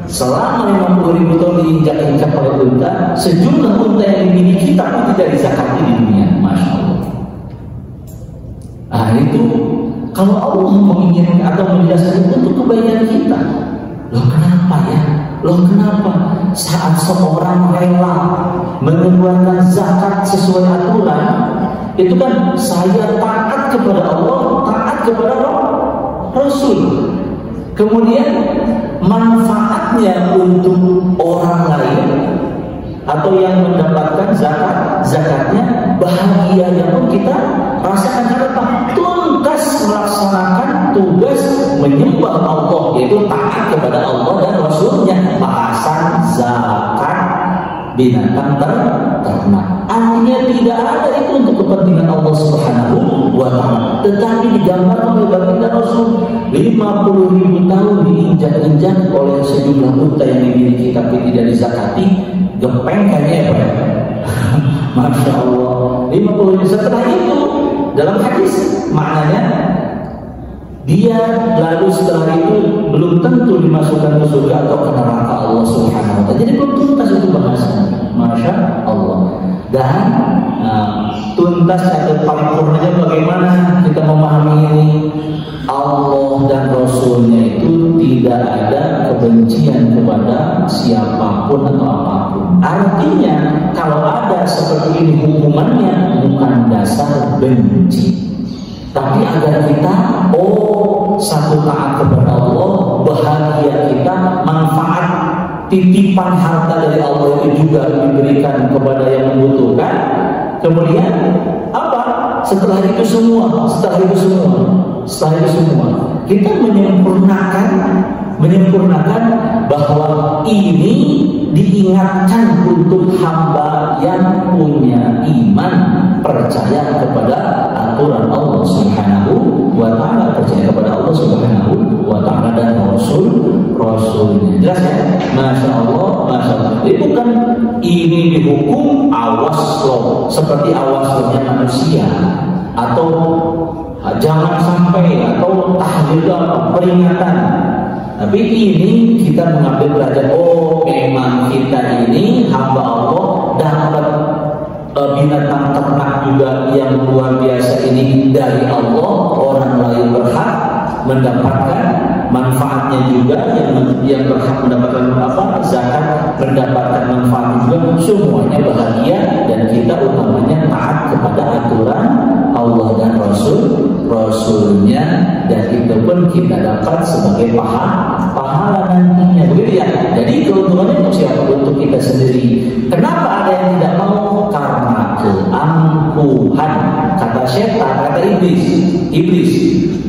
[SPEAKER 1] Selama 50.000 tahun diinjak-injak oleh unta, sejumlah unta yang dimiliki tapi tidak dizakati di dunia. Masya Allah. Nah itu kalau Allah menginginkan atau menjelaskan itu untuk kebaikan kita. Loh kenapa ya? Loh kenapa saat seorang rela mengeluarkan zakat sesuai aturan, itu kan saya taat kepada Allah, taat kepada Rasul. Kemudian manfaatnya untuk orang lain atau yang mendapatkan zakatnya bahagianya pun kita rasakan apa? Tuntas melaksanakan tugas menyembah Allah, yaitu taat kepada Allah dan Rasulnya. Bahasan zakat binatang ternak, artinya tidak ada itu untuk kepentingan Allah Subhanahu wa ta'ala, tetapi digambarkan oleh baginda Rasul 50.000 tahun diinjak-injak oleh sejumlah unta yang dimiliki tapi tidak dizakati. Gepeng kayaknya ya Pak. Masya Allah. 50.000 setelah itu dalam hadis maknanya dia lalu setelah itu belum tentu dimasukkan ke surga atau ke neraka Allah Subhanahu wa ta'ala. Jadi belum tuntas itu bahasan. Masya Allah. Dan tuntas atau paripurnanya bagaimana kita memahami ini? Allah dan Rasulnya itu tidak ada kebencian kepada siapapun atau apapun. Artinya kalau ada seperti ini hukumannya bukan dasar benci, tapi agar kita satu taat kepada Allah, bahagia kita, manfaat titipan harta dari Allah itu juga diberikan kepada yang membutuhkan. Kemudian apa? Setelah itu semua kita menyempurnakan bahwa ini diingatkan untuk hamba yang punya iman, percaya kepada aturan Allah Subhanahu wa ta'ala, percaya kepada Allah Subhanahu wa ta'ala dan Rasulnya. Jelas ya? Masya Allah, Masya Allah. Jadi bukan ini dihukum awas loh, seperti awas lohnya manusia, atau jangan sampai, atau tahdzir peringatan. Tapi ini kita mengambil pelajaran, memang kita ini hamba Allah dapat binatang ternak juga yang luar biasa ini dari Allah. Orang lain berhak mendapatkan manfaatnya juga, yang berhak mendapatkan zakat mendapatkan manfaat juga. Semuanya bahagia dan kita utamanya taat kepada aturan Allah dan Rasulnya, dan itu pun kita dapat sebagai pahala nantinya. Begitu ya. Jadi keuntungannya untuk siapa? Untuk kita sendiri. Kenapa ada yang tidak mau? Karena keangkuhan. Kata setan, kata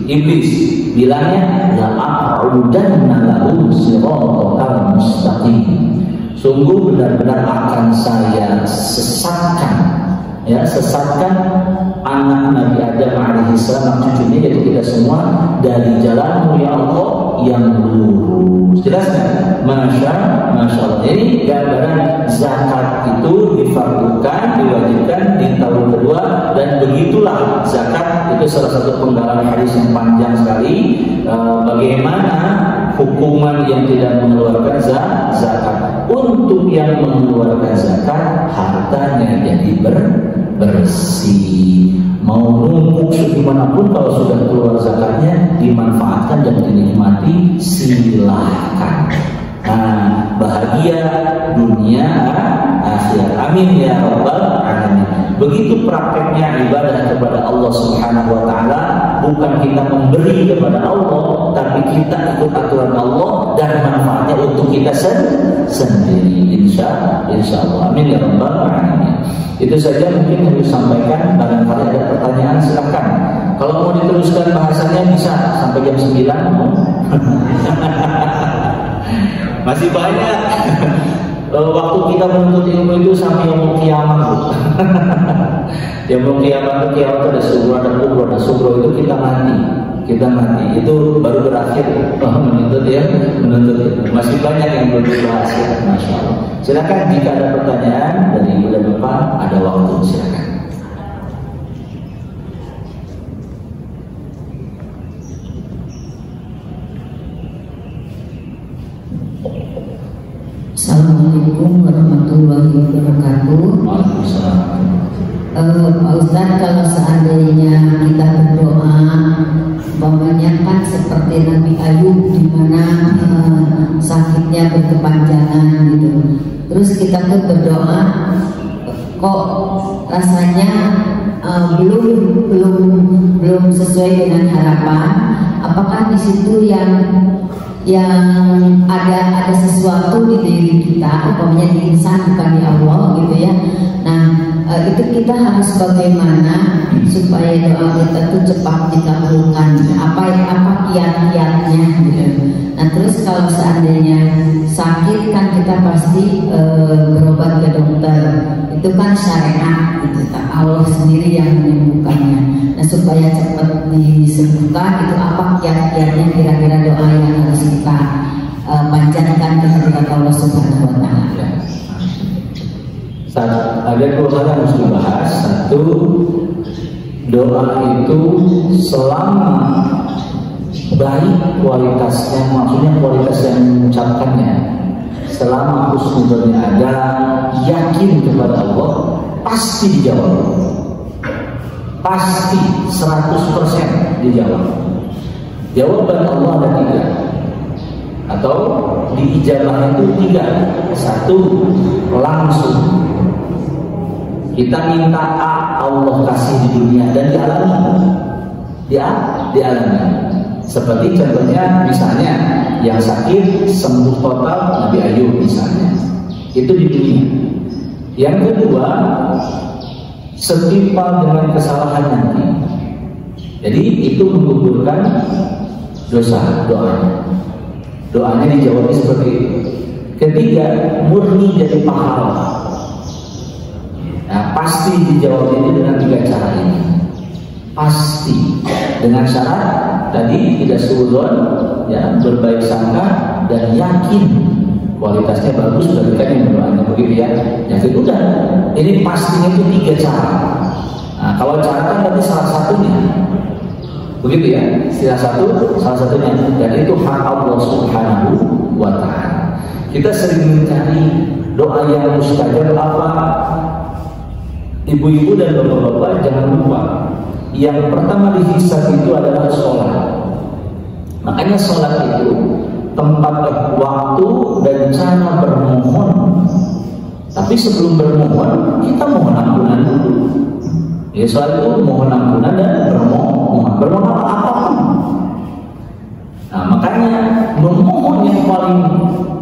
[SPEAKER 1] iblis bilangnya la a'udanna lahum siratal mustaqim. Sungguh benar-benar akan saya sesatkan anak Nabi Adam alaihissalam, cucunya, yaitu kita semua, dari jalanmu ya Allah yang lurus. Jelas kan? Masya Allah. Jadi gambaran zakat itu difardukan, diwajibkan di tahun kedua, dan begitulah zakat itu salah satu penggalan hadis yang panjang sekali. Bagaimana hukuman yang tidak mengeluarkan zakat? Untuk yang mengeluarkan zakat, hartanya jadi bersih. Mau numpuk segimanapun kalau sudah keluar zakatnya dimanfaatkan dan dinikmati, silahkan. Nah, bahagia dunia akhirat. Amin ya rabbal alamin. Begitu prakteknya ibadah kepada Allah Subhanahu wa taala, bukan kita memberi kepada Allah, tapi kita ikut aturan Allah dan manfaatnya untuk kita sendiri. Insya Allah. Amin ya rabbal alamin. Itu saja mungkin yang disampaikan. Barangkali ada pertanyaan, silakan. Kalau mau diteruskan bahasanya bisa sampai jam 9. Masih banyak. Waktu kita menuntut ilmu itu sampai yaumul kiamat. Yaumul kiamat itu ada subuh, ada kubur, ada subuh itu kita mati. Itu baru berakhir menuntut ilmu. Masih banyak yang belum dibahas ya, masya Allah. Silakan jika ada pertanyaan dari ibu dan bapak, ada waktu, silakan.
[SPEAKER 2] Assalamualaikum warahmatullahi wabarakatuh.
[SPEAKER 1] Waalaikumsalam.
[SPEAKER 2] Pak Ustadz, kalau seandainya kita berdoa, umpamanya kan seperti Nabi Ayub di mana sakitnya berkepanjangan gitu. Terus kita tuh berdoa, kok rasanya belum sesuai dengan harapan. Apakah di situ yang ada sesuatu di diri kita, umpamanya di insan bukan di Allah gitu ya. Nah, itu kita harus bagaimana supaya doa kita tuh cepat dikabulkan, apa kiat-kiatnya gitu. Nah, terus kalau seandainya sakit kan kita pasti berobat ke dokter, itu kan syariat gitu, Allah sendiri yang menyembuhkannya. Nah, supaya cepat disembuhkan itu apa kiat-kiatnya, kira-kira doa yang harus kita panjatkan kepada Allah Subhanahu wa taala.
[SPEAKER 1] Ada dua hal yang harus dibahas. Satu, doa itu selama baik kualitasnya, maksudnya kualitas yang mengucapkannya, selama husnudzonnya ada, yakin kepada Allah, pasti dijawab. Pasti 100% dijawab. Jawaban Allah ada 3, atau diijabah itu 3. Satu, langsung kita minta A, Allah kasih di dunia dan dialami. Seperti contohnya misalnya yang sakit sembuh total Nabi Ayub misalnya, itu di dunia. Yang kedua, setimpal dengan kesalahan nanti. Jadi itu menggugurkan dosa doanya dijawabnya seperti itu. Ketiga, murni jadi pahala. Nah, pasti dijawab itu dengan 3 cara ini. Pasti dengan syarat tadi tidak suudzon, ya, berbaik sangka dan yakin kualitasnya bagus berikan yang berdoanya begitu ya. Jadi udah, ini pastinya itu 3 cara. Nah, kalau cara kan berarti salah satunya, begitu ya, salah satunya, dan itu hak Allah Subhanahu wa taala. Kita sering mencari doa yang mustajab apa? Ibu-ibu dan bapak-bapak jangan lupa, yang pertama dihisab itu adalah sholat. Makanya sholat itu tempat, waktu, dan cara bermohon. Tapi sebelum bermohon, kita mohon ampunan dulu. Ya, sholat itu mohon ampunan dan bermohon apapun. Nah, makanya memohon yang paling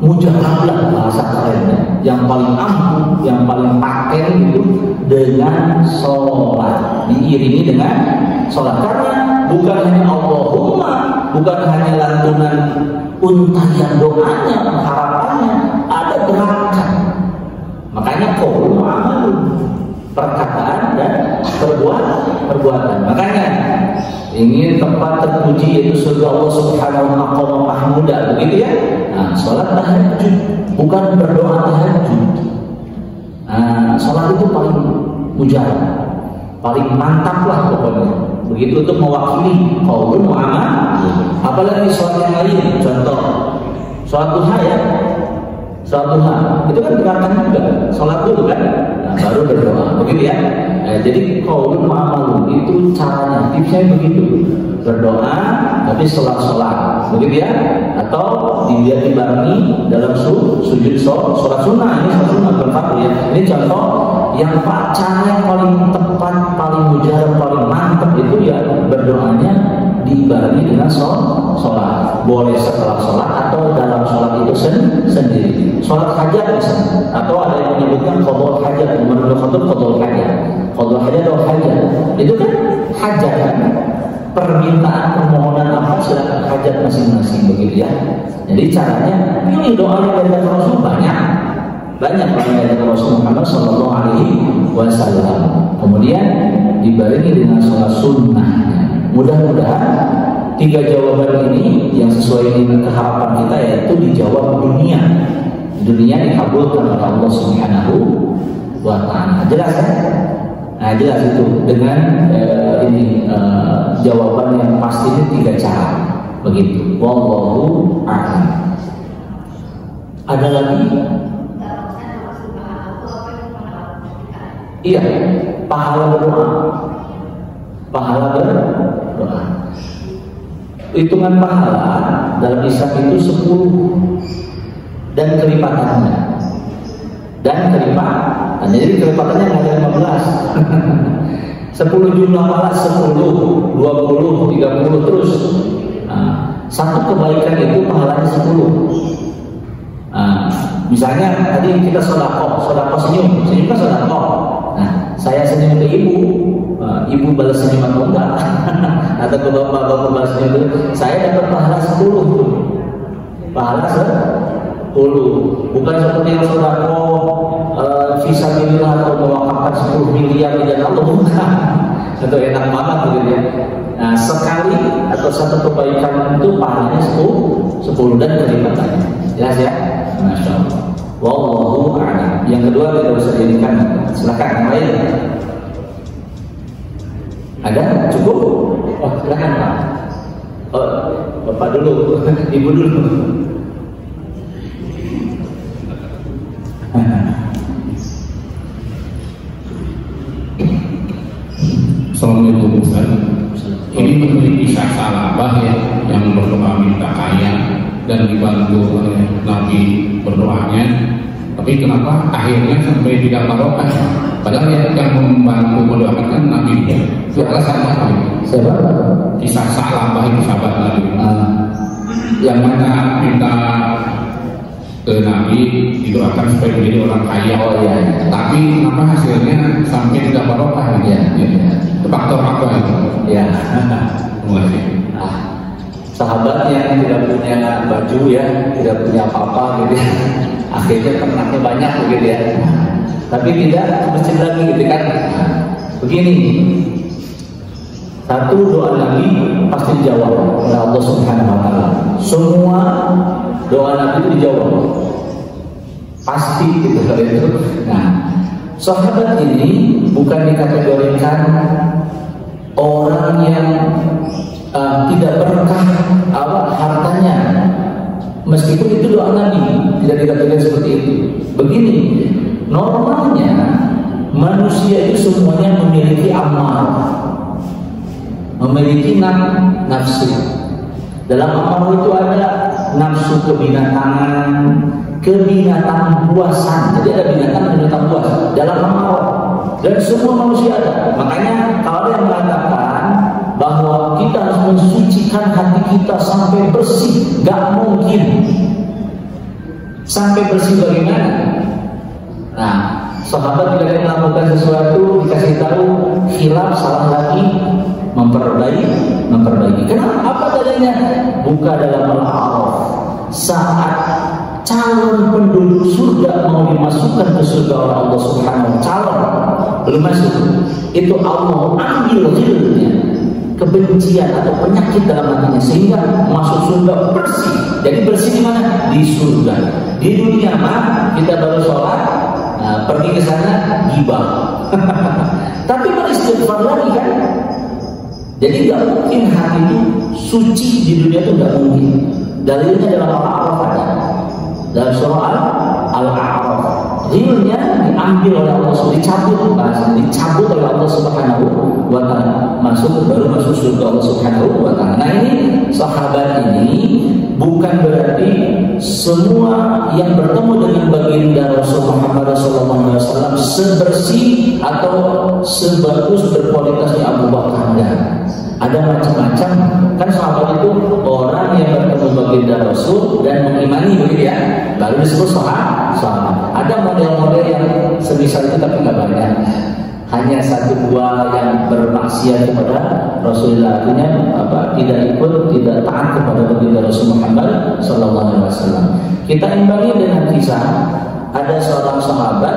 [SPEAKER 1] mujarab, bahasa kerennya, yang paling ampuh, yang paling paten itu dengan sholat, diiringi dengan sholat. Karena bukan hanya Allahumma, bukan hanya lantunan untayan doanya, harapannya, ada gerakan. Makanya qaul amal, perkataan dan perbuatan. Makanya ingin tempat terpuji yaitu surga Allah Subhanahu wa taala mahmuda, begitu ya. Nah, sholat tahajud, bukan berdoa tahajud. Nah, sholat itu paling mujarab, paling mantap lah pokoknya. Begitu untuk mewakili qaul amal. Apalagi sholat yang lain, contoh sholat duha ya. Sholat duha itu kan gerakan juga, sholat dulu kan, nah, baru berdoa. begitu ya. Jadi qaulun ma'amalun itu caranya, tipsnya begitu. Berdoa tapi sholat, begitu ya. Atau dia dibarengi dalam sujud sholat sunnah. Ini sholat sunnah berfaktor ya. Ini contoh yang cara yang paling tepat, paling mujarab, paling mantap itu ya berdoanya dibarengi dengan sholat. Boleh setelah sholat atau dalam sholat itu sendiri. Sholat hajat misalnya, atau ada yang menyebutkan qadha hajat, menurut khutbah qadha hajat. Qadha hajat atau hajat itu kan hajat kan, permintaan permohonan apa sedangkan hajat masing-masing begitu ya. Jadi caranya pilih doa yang dari Rasul banyak dari Rasul Muhammad Sallallahu Alaihi Wasallam. Kemudian dibarengi dengan sholat sunnahnya. Mudah-mudahan 3 jawaban ini yang sesuai dengan keharapan kita yaitu dijawab dunia dikabulkan oleh Allah Subhanahu wa Ta'ala. Jelas kan? Nah, jelas itu dengan jawaban yang pasti ini 3 cara begitu. Wallahu a'lam. Ada lagi? Iya, pahala berdoa. Hitungan pahala dalam Islam itu 10 dan kelipatannya. Jadi kelipatannya nggak ada 15. 10 jumlah pahala 10, 20, 30 terus. Satu kebaikan itu pahalanya 10. Misalnya tadi kita sedekah senyum kan sedekah. Nah, saya senyum ke ibu balas senyum atau enggak? Atau ke bapak balas senyum itu, saya dapat pahala 10. Pahala 10. Bukan seperti yang sedekah fisabilillah atau mewakafkan 10 miliar di jalan Allah, bukan. Itu enak banget gitu ya. Nah, sekali atau satu kebaikan itu pahalanya 10 dan kelipatannya. Jelas ya? Masya Allah. Wallahu a'lam. Yang kedua tidak usah dijadikan. Silakan yang lain. Ada? Cukup? Oh, silakan Pak. Oh, Bapak dulu, Ibu dulu.
[SPEAKER 3] Assalamualaikum Ustaz. Ini memiliki kisah sahabat ya yang berdoa minta kaya dan dibantu oleh Nabi berdoanya, tapi kenapa akhirnya sampai tidak barokah? Padahal yang membantu mendoakan kan Nabi dia. Itu alasan apa?
[SPEAKER 1] Siapa?
[SPEAKER 3] Kisah sahabat itu sahabat Nabi. Yang mana minta ke Nabi didoakan supaya menjadi orang kaya.
[SPEAKER 1] Oh iya.
[SPEAKER 3] Tapi kenapa hasilnya sampai tidak barokah?
[SPEAKER 1] Ya.
[SPEAKER 3] Itu faktor apa itu?
[SPEAKER 1] Ya.
[SPEAKER 3] Terima kasih.
[SPEAKER 1] Sahabat yang tidak punya baju ya, tidak punya apa-apa gitu ya. Akhirnya ternaknya banyak begitu ya. Tapi tidak ke masjid lagi gitu kan. Begini, satu doa Nabi pasti dijawab oleh Allah Subhanahu wa Ta'ala. Semua doa Nabi itu dijawab. Pasti gitu kalau itu. Nah, sahabat ini bukan dikategorikan orang yang tidak berkah hartanya, meskipun itu doa Nabi tidak dikatakan seperti itu. Begini, normalnya manusia itu semuanya memiliki amal, memiliki nafsu. Dalam amal itu ada nafsu kebinatangan, kebinatang buasan. Jadi ada binatang buas dalam amal, dan semua manusia ada. Makanya kalau ada yang mengatakan bahwa kita harus mensucikan hati kita sampai bersih, gak mungkin. Sampai bersih bagaimana? Nah, sahabat bila dia melakukan sesuatu dikasih tahu khilaf, salah lagi, memperbaiki. Kenapa? Apa tadinya? Buka dalam Al-A'raf. Saat calon penduduk surga mau dimasukkan ke surga oleh Allah Subhanahu wa Ta'ala, belum masuk, itu Allah ambil ghilnya, kebencian atau penyakit dalam hatinya sehingga masuk surga bersih. Jadi bersih di mana? Di surga. Di dunia mah kita baru sholat, pergi ke sana gibah. Tapi beristighfar lagi kan? Jadi nggak mungkin hati itu suci di dunia itu, nggak mungkin. Dalilnya dalam Al-A'raf ada. Dalam surah Al-A'raf Realnya diambil oleh Allah, dicabut oleh Allah Subhanahu wa Ta'ala, baru masuk surga Allah Subhanahu wa Ta'ala. Nah, ini sahabat ini bukan berarti semua yang bertemu dengan baginda Rasul Muhammad SAW sebersih atau sebagus berkualitasnya Abu Bakar. Ada macam-macam kan, sahabat itu orang yang bertemu baginda Rasul dan mengimani, begitu ya, baru disebut sahabat. Ada model-model yang semisal itu tapi nggak banyak, hanya satu dua yang bermaksiat kepada Rasulullah, artinya tidak ikut, tidak taat kepada baginda Rasul Muhammad SAW. Kita imbangi dengan kisah ada seorang sahabat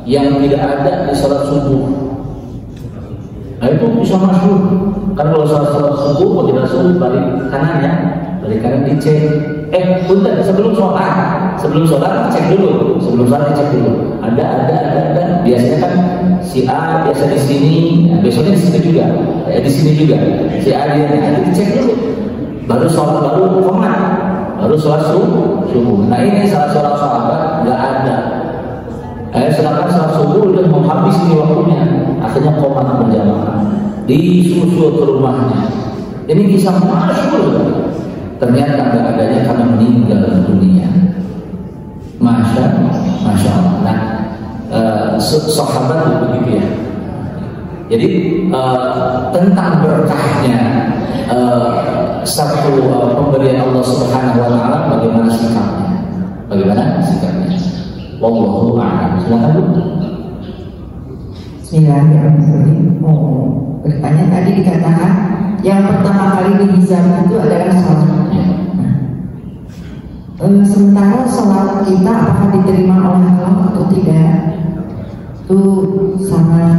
[SPEAKER 1] yang tidak ada di salat subuh. Nah, itu bisa masyhur. Kan kalau salat subuh mau tidak subuh balik kanan ya, balik kanan dicek. Punten, sebelum sholat cek dulu. Ada. Biasanya kan si A biasa di sini, besoknya di sini juga, di sini juga. Si A dia dicek dulu. Baru sholat, baru komat, baru sholat subuh. Nah, ini salah seorang sahabat nggak ada. Sedangkan sholat subuh udah mau habis ini waktunya, akhirnya komat berjamaah, disusul ke rumahnya. Ini kisah masyhur. Ternyata nggak adanya karena meninggal dunia. Masya Allah. Nah, sahabat begitu ya. Jadi tentang berkahnya satu pemberian Allah Subhanahu wa Ta'ala, bagaimana sikapnya? Wallahu a'lam. Silakan Bu.
[SPEAKER 2] Bismillahirrahmanirrahim. Bertanya tadi dikatakan yang pertama kali dihisab itu adalah salat. Sementara salat kita apakah diterima oleh Allah atau tidak, itu sangat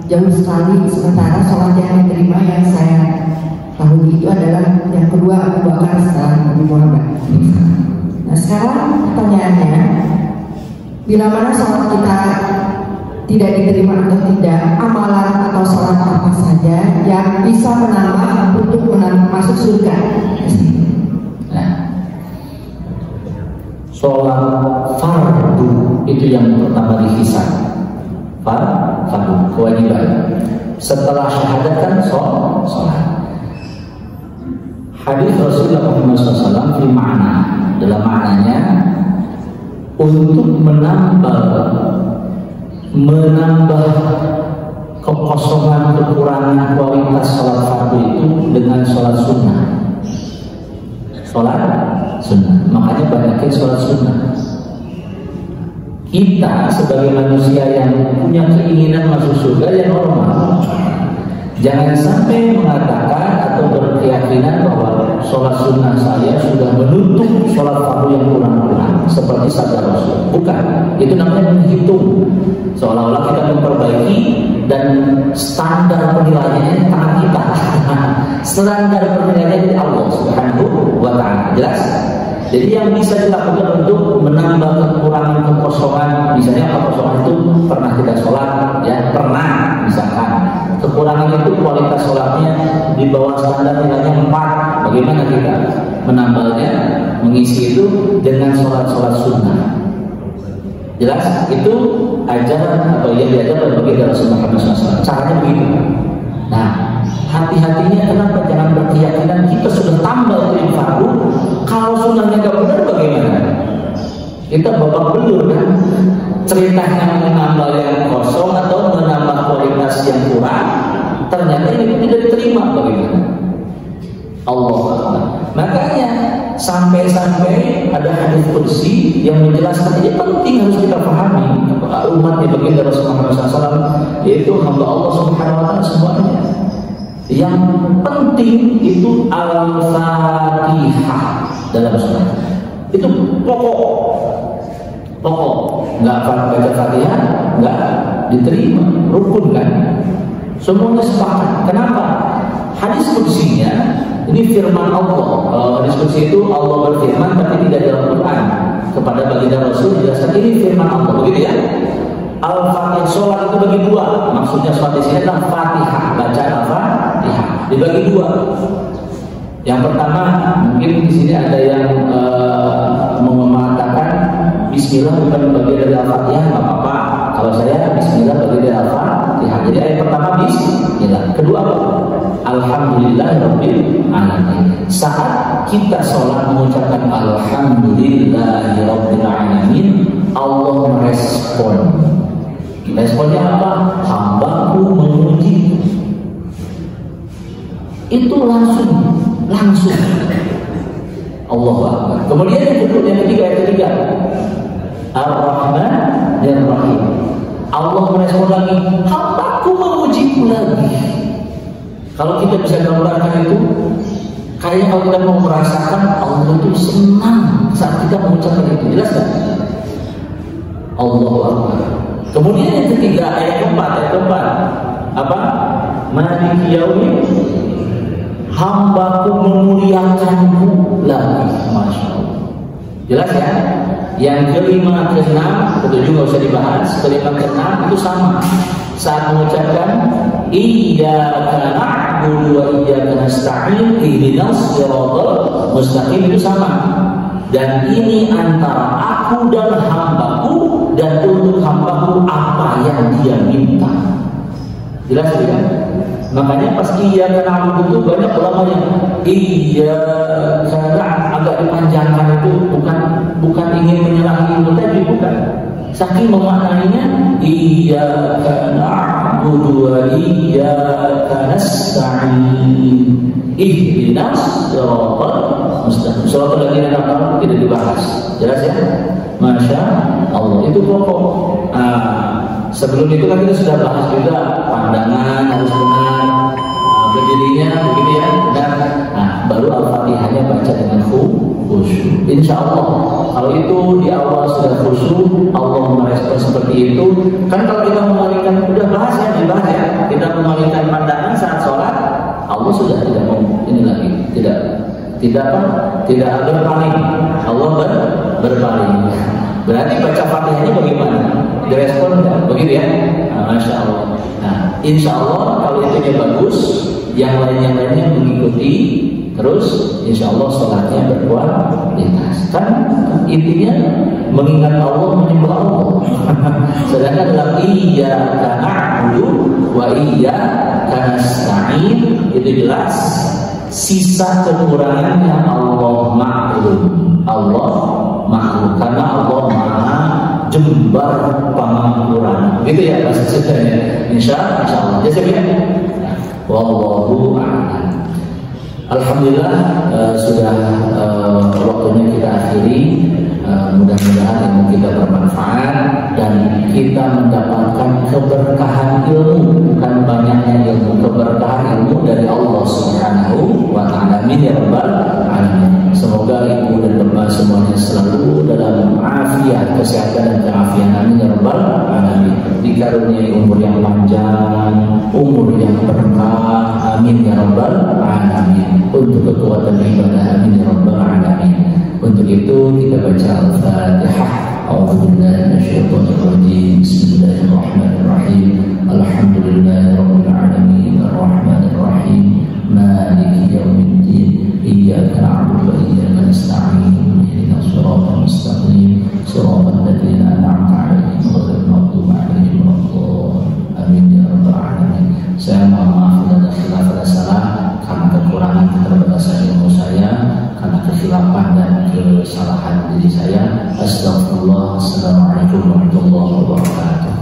[SPEAKER 2] jauh sekali. Sementara salat yang diterima yang saya tahu itu adalah yang kedua Abu Bakar setelah Nabi Muhammad. Nah, sekarang pertanyaannya, bila mana salat kita tidak diterima atau tidak, amalan atau salat apa saja yang bisa menambah untuk masuk surga?
[SPEAKER 1] Sholat fardu itu yang pertama dihisab. Fardu kewajiban. Setelah syahadat kan sholat. Hadis Rasulullah Muhammad SAW dalam maknanya untuk menambah kekosongan, kekurangan kualitas sholat fardu itu dengan sholat sunnah. Makanya banyakin sholat sunnah. Kita sebagai manusia yang punya keinginan masuk surga yang normal, jangan sampai mengatakan atau berkeyakinan bahwa sholat sunnah saya sudah menutup sholat fardu yang kurang-kurang seperti sabda Rasul. Bukan, itu namanya menghitung, seolah-olah kita memperbaiki dan standar penilaiannya tangan kita. Standar penilaiannya dari Allah Subhanahu wa Ta'ala. Jelas? Jadi yang bisa dilakukan untuk menambah kekurangan kekosongan, misalnya kekosongan itu pernah kita sholat, ya pernah, misalkan kekurangan itu kualitas sholatnya di bawah standar nilainya 4, bagaimana kita menambahnya, mengisi itu dengan sholat sunnah. Jelas? Itu ajaran atau yang diajarkan bagi Rasulullah SAW. Caranya begitu. Nah, hati-hatinya kenapa jangan berkeyakinan kita sudah tambah itu yang fardu, kalau sunnahnya gak benar bagaimana? Kita babak belur kan? Ceritanya menambah yang kosong atau menambah kualitas yang kurang, ternyata ini tidak diterima, bagaimana? Allah Akbar. Makanya sampai-sampai ada hadis kursi yang menjelaskan, ini penting harus kita pahami umatnya baginda Rasulullah SAW, yaitu hamba Allah Subhanahu wa Ta'ala semuanya. Yang penting itu Al-Fatihah dalam sholat. Itu pokok. Nggak baca Fatihah nggak diterima, rukun kan? Semuanya sepakat. Kenapa? Hadis kursinya ini firman Allah. Hadis kursi itu Allah berfirman tapi tidak dalam Quran. Kepada baginda Rasul dijelaskan ini firman Allah, begitu ya? Al-Fatihah, sholat itu bagi dua. Maksudnya sholat di sini adalah Fatihah, baca Al-Fatihah dibagi dua. Yang pertama, mungkin di sini ada yang mengatakan Bismillah bukan bagian dari Al-Fatihah, nggak apa-apa. Kalau saya Bismillah bagian dari Al-Fatihah. Jadi ayat pertama Bismillah, kedua apa? Alhamdulillahirabbil alamin. Saat kita sholat mengucapkan Alhamdulillahirabbil alamin, Allah merespon. Responnya apa? Hambaku memuji. Itu langsung. Allahu Akbar. Kemudian yang ketiga, Ar-Rahman dan Rahim. Allah merespon lagi, hambaku memujiku lagi. Kalau kita bisa gambarkan itu, kayaknya kalau kita mau merasakan Allah itu senang saat kita mengucapkan itu, jelas kan? Allahu Akbar. Kemudian yang ketiga, ayat keempat, apa? Maliki yaumiddin. Hambaku memuliakanku lagi, masya Allah. Jelas ya? Yang kelima, keenam, itu juga usah dibahas. Kelima, keenam itu sama. Saat mengucapkan Iyyaka na'budu wa iyyaka nasta'in ihdinas siratal mustaqim itu sama. Dan ini antara aku dan hambaku, dan untuk hambaku apa yang dia minta. Jelas tidak? Makanya pas Iyyaka na'budu itu banyak ulama yang Iyyaka agak dipanjangkan itu bukan ingin menyalahi ilmu tadi, bukan. Saking memaknainya Iyyaka na'budu wa iyyaka nasta'in ihdinas siratal mustaqim. Siratal ladzina an'amta tidak dibahas. Jelas ya? Masya Allah, itu pokok. Sebelum itu kan kita sudah bahas juga pandangan harus benar, berdirinya begitu ya, benar. Nah, baru Al-Fatihahnya baca dengan khusyuk. Insya Allah kalau itu di awal sudah khusyuk, Allah merespon seperti itu. Kan kalau kita memalingkan, udah bahas ya, dibahas ya, kita memalingkan pandangan saat sholat, Allah sudah tidak mau ini lagi, tidak berpaling. Allah berpaling. Berarti baca Fatihahnya bagaimana? Direspon enggak? Begitu ya? Masya Allah. Nah, insya Allah kalau itu bagus, yang lainnya mengikuti, terus insya Allah sholatnya berkualitas. Kan intinya mengingat Allah, menyembah Allah. Sedangkan dalam Iyyaka na'budu wa iyyaka nasta'in itu jelas sisa kekurangannya Allah maklum. Karena Allah Maha jembar pangapura. Gitu ya bahasa Sundanya. Insya Allah. Jadi wallahu a'lam. Alhamdulillah sudah waktunya kita akhiri. Mudah-mudahan ilmu kita bermanfaat dan kita mendapatkan keberkahan ilmu, bukan banyaknya ilmu, keberkahan ilmu dari Allah Subhanahu wa ta'ala. Amin ya rabbal alamin. Semoga ibu dan bapak semuanya selalu dalam afiat, kesehatan dan keafian. Amin ya rabbal alamin. Dikaruniai umur yang panjang, umur yang berkah. Amin ya rabbal alamin. Untuk kekuatan ibadah. Amin ya rabbal alamin. Untuk itu kita baca Al-Fatihah. A'udzubillahi minasyaitonir rajim. Bismillahirrahmanirrahim. Alhamdulillahirabbil alamin arrahmanir rahim maliki yaumiddin iyyaka na'budu wa iyyaka nasta'in ihdinas siratal mustaqim siratal ladzina an'amta 'alaihim ghairil maghdubi 'alaihim waladdallin. Amin ya rabbal alamin. Saya mohon maaf dan khilaf dan salah karena kekurangan keterbatasan ilmu saya, karena kekhilafan dan kesalahan diri saya. Astagfirullah. Assalamualaikum warahmatullahi wabarakatuh.